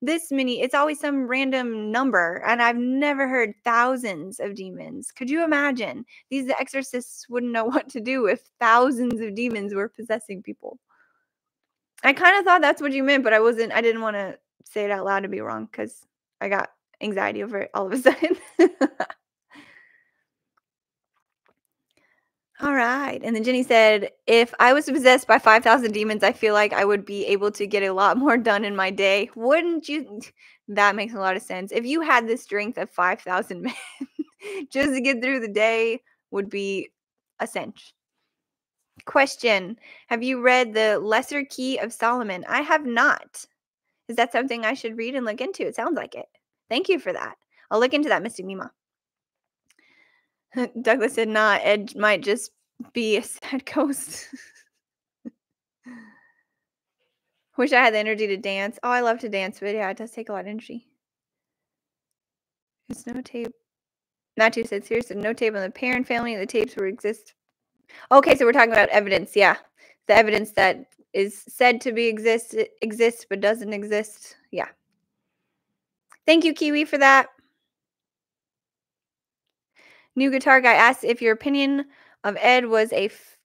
this many. It's always some random number. And I've never heard thousands of demons. Could you imagine? These exorcists wouldn't know what to do if thousands of demons were possessing people. I kind of thought that's what you meant, but I didn't want to say it out loud to be wrong because I got anxiety over it all of a sudden. All right. And then Jenny said, if I was possessed by 5,000 demons, I feel like I would be able to get a lot more done in my day. Wouldn't you? That makes a lot of sense. If you had the strength of 5,000 men just to get through the day would be a cinch. Question. Have you read The Lesser Key of Solomon? I have not. Is that something I should read and look into? It sounds like it. Thank you for that. I'll look into that, Mystic Mima. Douglas said, "Nah, Ed might just be a sad ghost." Wish I had the energy to dance. Oh, I love to dance, but yeah, it does take a lot of energy. There's no tape. Natu said, seriously, no tape on the parent family. The tapes will exist. Okay, so we're talking about evidence. Yeah, the evidence that is said to be exists but doesn't exist. Yeah. Thank you, Kiwi, for that. New Guitar Guy asked if your opinion of Ed was if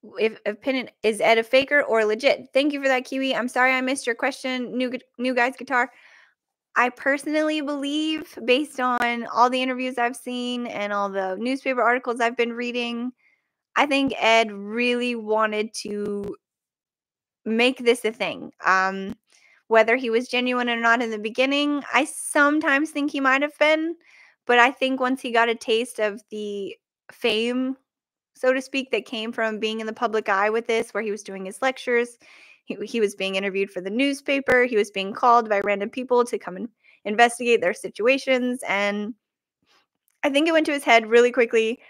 opinion is Ed a faker or legit. Thank you for that, Kiwi. I'm sorry I missed your question. New Guy's Guitar. I personally believe, based on all the interviews I've seen and all the newspaper articles I've been reading, I think Ed really wanted to make this a thing. Whether he was genuine or not in the beginning, I sometimes think he might have been, but I think once he got a taste of the fame, so to speak, that came from being in the public eye with this, where he was doing his lectures, he was being interviewed for the newspaper, he was being called by random people to come and investigate their situations, and I think it went to his head really quickly.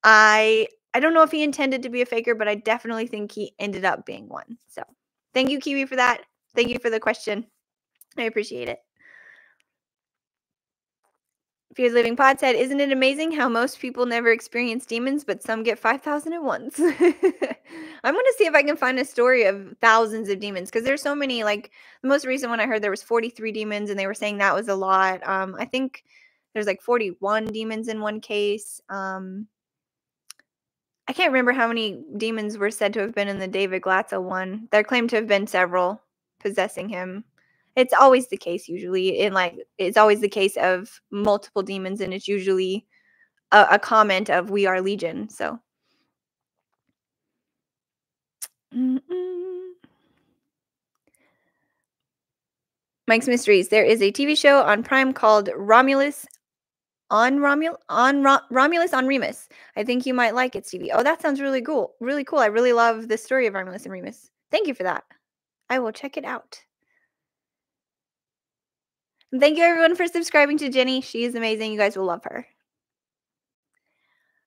I don't know if he intended to be a faker, but I definitely think he ended up being one. So, thank you, Kiwi, for that. Thank you for the question. I appreciate it. Fears Living Pod said, "Isn't it amazing how most people never experience demons, but some get 5,000 at once?" I'm going to see if I can find a story of thousands of demons, because there's so many. Like, the most recent one I heard, there was 43 demons, and they were saying that was a lot. I think there's like 41 demons in one case. I can't remember how many demons were said to have been in the David Glatzel one. There claimed to have been several possessing him. It's always the case usually it's always the case of multiple demons, and it's usually a comment of "we are legion." So Mike's Mysteries. There is a TV show on Prime called Romulus Romulus on Remus. I think you might like it, Stevie. Oh, that sounds really cool. Really cool. I really love the story of Romulus and Remus. Thank you for that. I will check it out. And thank you everyone for subscribing to Jenny. She is amazing. You guys will love her.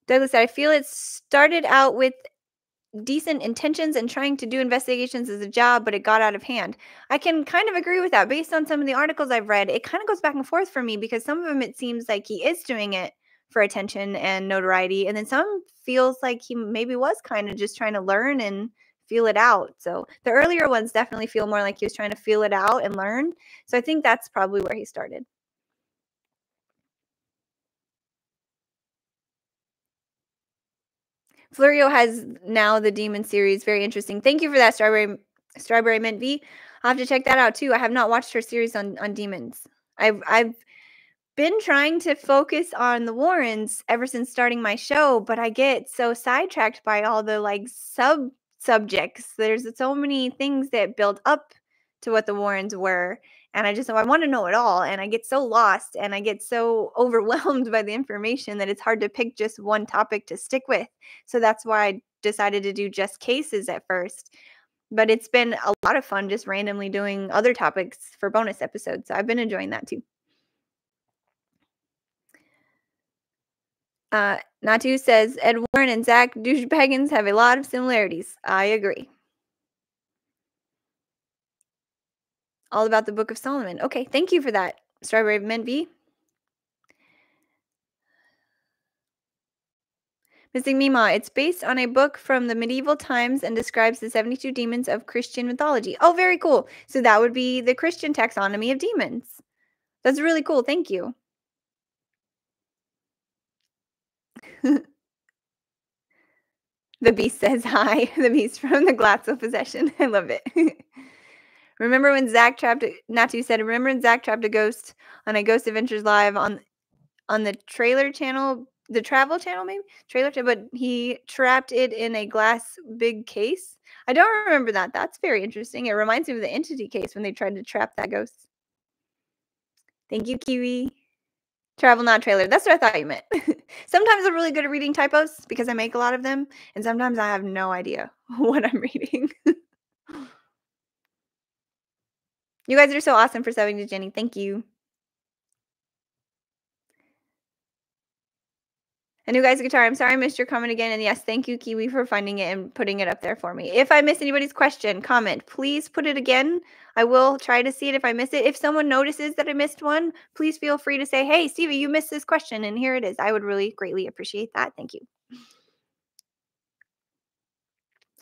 Douglas said, "I feel it started out with decent intentions and trying to do investigations as a job, but it got out of hand." I can kind of agree with that. Based on some of the articles I've read, it kind of goes back and forth for me, because some of them it seems like he is doing it for attention and notoriety, and then some feels like he maybe was kind of just trying to learn and feel it out. So the earlier ones definitely feel more like he was trying to feel it out and learn. So I think that's probably where he started. Florio has now the Demon series. Very interesting. Thank you for that, Strawberry Mint V. I'll have to check that out too. I have not watched her series on demons. I've been trying to focus on the Warrens ever since starting my show, but I get so sidetracked by all the like subjects. There's so many things that build up to what the Warrens were, and I want to know it all, and I get so lost and I get so overwhelmed by the information that it's hard to pick just one topic to stick with. So that's why I decided to do just cases at first. But it's been a lot of fun just randomly doing other topics for bonus episodes. So I've been enjoying that too. Natu says, "Ed Warren and Zach douchebaggins have a lot of similarities." I agree. All about the Book of Solomon. Okay, thank you for that, Strawberry Mint V. Missing Mima. It's based on a book from the medieval times and describes the 72 demons of Christian mythology. Oh, very cool. So that would be the Christian taxonomy of demons. That's really cool. Thank you. The Beast says hi. The Beast from the Glatzel possession. I love it. Remember when Zach trapped Natu said, "Remember when Zach trapped a ghost on a Ghost Adventures Live on the trailer channel, the travel channel maybe? Trailer channel, but he trapped it in a glass big case." I don't remember that. That's very interesting. It reminds me of the Entity case when they tried to trap that ghost. Thank you, Kiwi. Travel, not trailer. That's what I thought you meant. Sometimes I'm really good at reading typos because I make a lot of them, and sometimes I have no idea what I'm reading. You guys are so awesome for subbing to Jenny. Thank you. And you guys guitar, I'm sorry I missed your comment again. And yes, thank you, Kiwi, for finding it and putting it up there for me. If I miss anybody's question, comment, please put it again. I will try to see it if I miss it. If someone notices that I missed one, please feel free to say, hey, Stevie, you missed this question, and here it is. I would really greatly appreciate that. Thank you.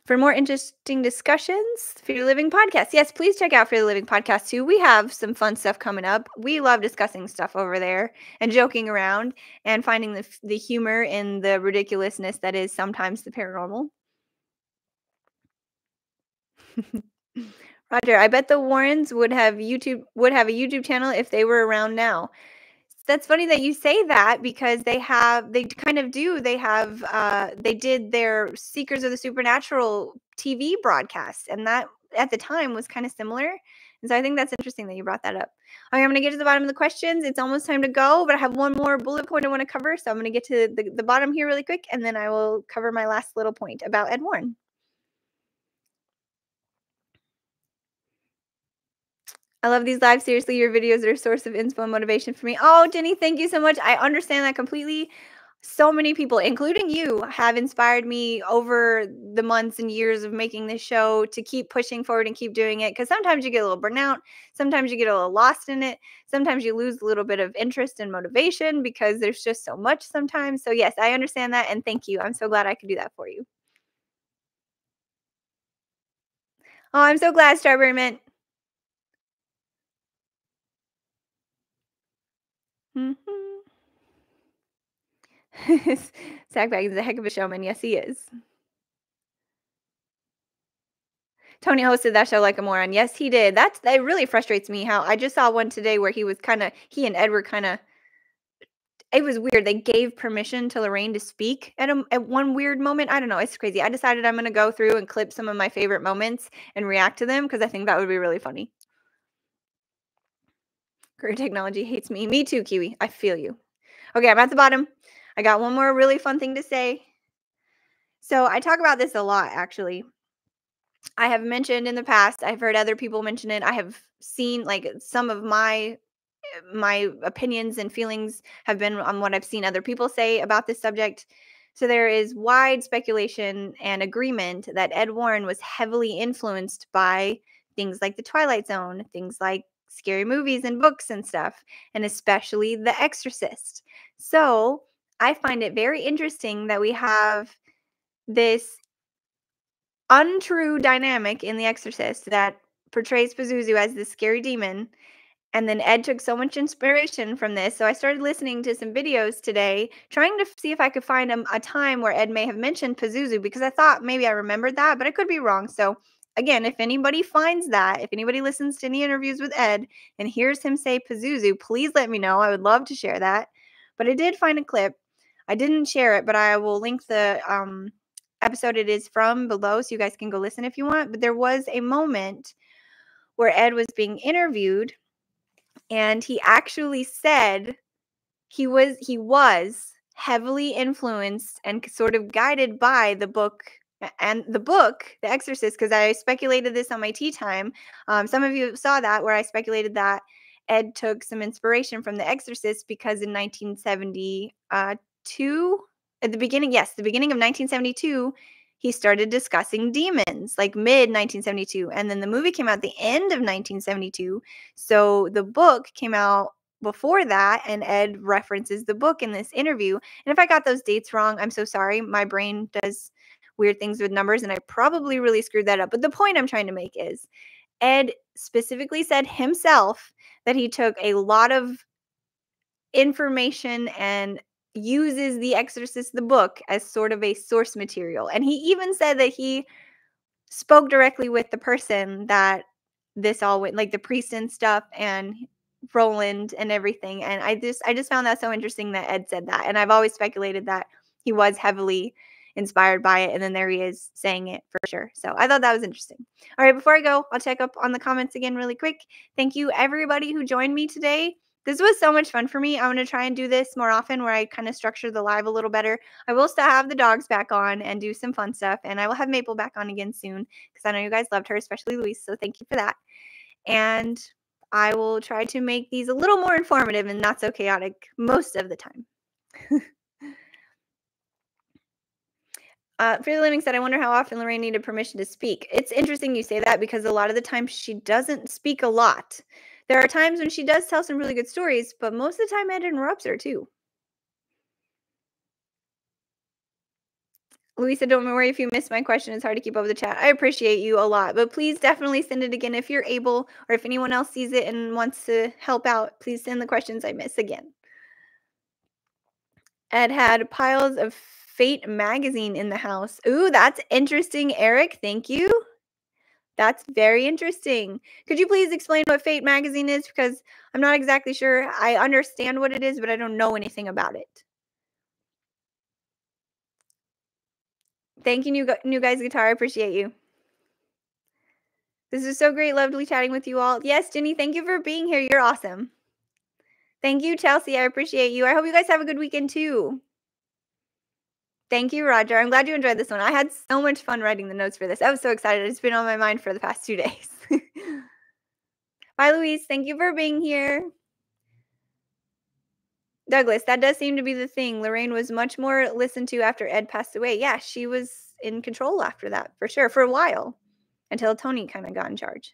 For more interesting discussions, Fear the Living podcast. Yes, please check out Fear the Living podcast too. We have some fun stuff coming up. We love discussing stuff over there and joking around and finding the humor in the ridiculousness that is sometimes the paranormal. Roger, I bet the Warrens would have a YouTube channel if they were around now. That's funny that you say that because they kind of do. They did their Seekers of the Supernatural TV broadcast, and that at the time was kind of similar. And so I think that's interesting that you brought that up. Okay, I'm going to get to the bottom of the questions. It's almost time to go, but I have one more bullet point I want to cover. So I'm going to get to the bottom here really quick, and then I will cover my last little point about Ed Warren. I love these lives. Seriously, your videos are a source of inspo and motivation for me. Oh, Jenny, thank you so much. I understand that completely. So many people, including you, have inspired me over the months and years of making this show to keep pushing forward and keep doing it. Because sometimes you get a little burnout. Sometimes you get a little lost in it. Sometimes you lose a little bit of interest and motivation because there's just so much sometimes. So yes, I understand that. And thank you. I'm so glad I could do that for you. Oh, I'm so glad, Strawberry Mint. Mm-hmm. Sackbag is a heck of a showman. Yes, he is. Tony hosted that show like a moron. Yes, he did. That really frustrates me how I just saw one today where he and Ed were it was weird. They gave permission to Lorraine to speak at one weird moment. I don't know. It's crazy. I decided I'm going to go through and clip some of my favorite moments and react to them because I think that would be really funny. Career technology hates me. Me too, Kiwi. I feel you. Okay, I'm at the bottom. I got one more really fun thing to say. So I talk about this a lot, actually. I have mentioned in the past, I've heard other people mention it. I have seen like some of my opinions and feelings have been on what I've seen other people say about this subject. So there is wide speculation and agreement that Ed Warren was heavily influenced by things like The Twilight Zone, things like scary movies and books and stuff, and especially The Exorcist. So I find it very interesting that we have this untrue dynamic in The Exorcist that portrays Pazuzu as this scary demon. And then Ed took so much inspiration from this. So I started listening to some videos today, trying to see if I could find a time where Ed may have mentioned Pazuzu because I thought maybe I remembered that, but I could be wrong. So again, if anybody finds that, if anybody listens to any interviews with Ed and hears him say Pazuzu, please let me know. I would love to share that. But I did find a clip. I didn't share it, but I will link the episode it is from below so you guys can go listen if you want. But there was a moment where Ed was being interviewed and he actually said he was heavily influenced and sort of guided by the book The Exorcist, because I speculated this on my tea time. Some of you saw that where I speculated that Ed took some inspiration from The Exorcist because in 1972, at the beginning, yes, the beginning of 1972, he started discussing demons, like mid 1972, and then the movie came out at the end of 1972. So the book came out before that, and Ed references the book in this interview. And if I got those dates wrong, I'm so sorry. My brain does weird things with numbers, and I probably really screwed that up. But the point I'm trying to make is Ed specifically said himself that he took a lot of information and uses The Exorcist, the book, as sort of a source material. And he even said that he spoke directly with the person that this all went, like the priest and stuff and Roland and everything. And I just found that so interesting that Ed said that. And I've always speculated that he was heavily inspired by it. And then there he is saying it for sure. So I thought that was interesting. All right, before I go, I'll check up on the comments again really quick. Thank you everybody who joined me today. This was so much fun for me. I'm going to try and do this more often where I kind of structure the live a little better. I will still have the dogs back on and do some fun stuff. And I will have Maple back on again soon because I know you guys loved her, especially Luis. So thank you for that. and I will try to make these a little more informative and not so chaotic most of the time. Fear the Living said, I wonder how often Lorraine needed permission to speak. It's interesting you say that because a lot of the time she doesn't speak a lot. There are times when she does tell some really good stories, but most of the time Ed interrupts her too. Louisa, don't worry if you missed my question. It's hard to keep up with the chat. I appreciate you a lot, but please definitely send it again if you're able, or if anyone else sees it and wants to help out, please send the questions I miss again. Ed had piles of Fate magazine in the house. Ooh, that's interesting, Eric. Thank you. That's very interesting. Could you please explain what Fate magazine is? Because I'm not exactly sure. I understand what it is, but I don't know anything about it. Thank you, new guys guitar. I appreciate you. This is so great. Lovely chatting with you all. Yes, Jenny, thank you for being here. You're awesome. Thank you, Chelsea. I appreciate you. I hope you guys have a good weekend too. Thank you, Roger. I'm glad you enjoyed this one. I had so much fun writing the notes for this. I was so excited. It's been on my mind for the past 2 days. Bye, Louise. Thank you for being here. Douglas, that does seem to be the thing. Lorraine was much more listened to after Ed passed away. Yeah, she was in control after that, for sure, for a while, until Tony kind of got in charge.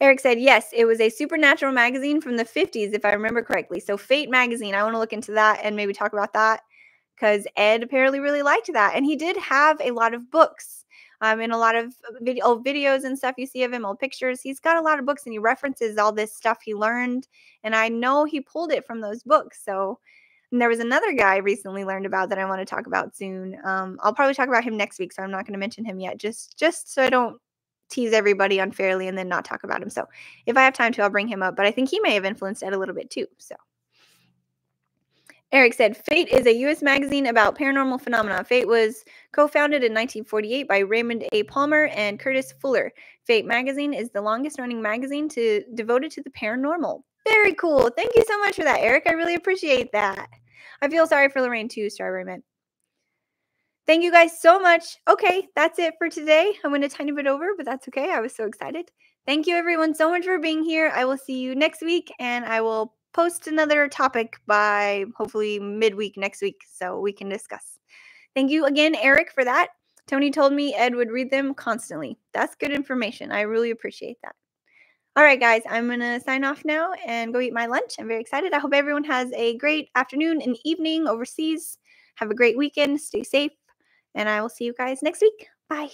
Eric said, yes, it was a supernatural magazine from the 50s, if I remember correctly. So Fate magazine, I want to look into that and maybe talk about that because Ed apparently really liked that. And he did have a lot of books and a lot of old videos and stuff you see of him, old pictures. He's got a lot of books and he references all this stuff he learned. And I know he pulled it from those books. So and there was another guy I recently learned about that I want to talk about soon. I'll probably talk about him next week, so I'm not going to mention him yet, just so I don't tease everybody unfairly and then not talk about him. So if I have time to, I'll bring him up. But I think he may have influenced Ed a little bit too. So Eric said, Fate is a U.S. magazine about paranormal phenomena. Fate was co-founded in 1948 by Raymond A. Palmer and Curtis Fuller. Fate magazine is the longest-running magazine devoted to the paranormal. Very cool. Thank you so much for that, Eric. I really appreciate that. I feel sorry for Lorraine too, Strawberry Mint. Thank you guys so much. Okay, that's it for today. I went a tiny bit over, but that's okay. I was so excited. Thank you everyone so much for being here. I will see you next week and I will post another topic by hopefully midweek next week so we can discuss. Thank you again, Eric, for that. Tony told me Ed would read them constantly. That's good information. I really appreciate that. All right, guys, I'm going to sign off now and go eat my lunch. I'm very excited. I hope everyone has a great afternoon and evening overseas. Have a great weekend. Stay safe. And I will see you guys next week. Bye.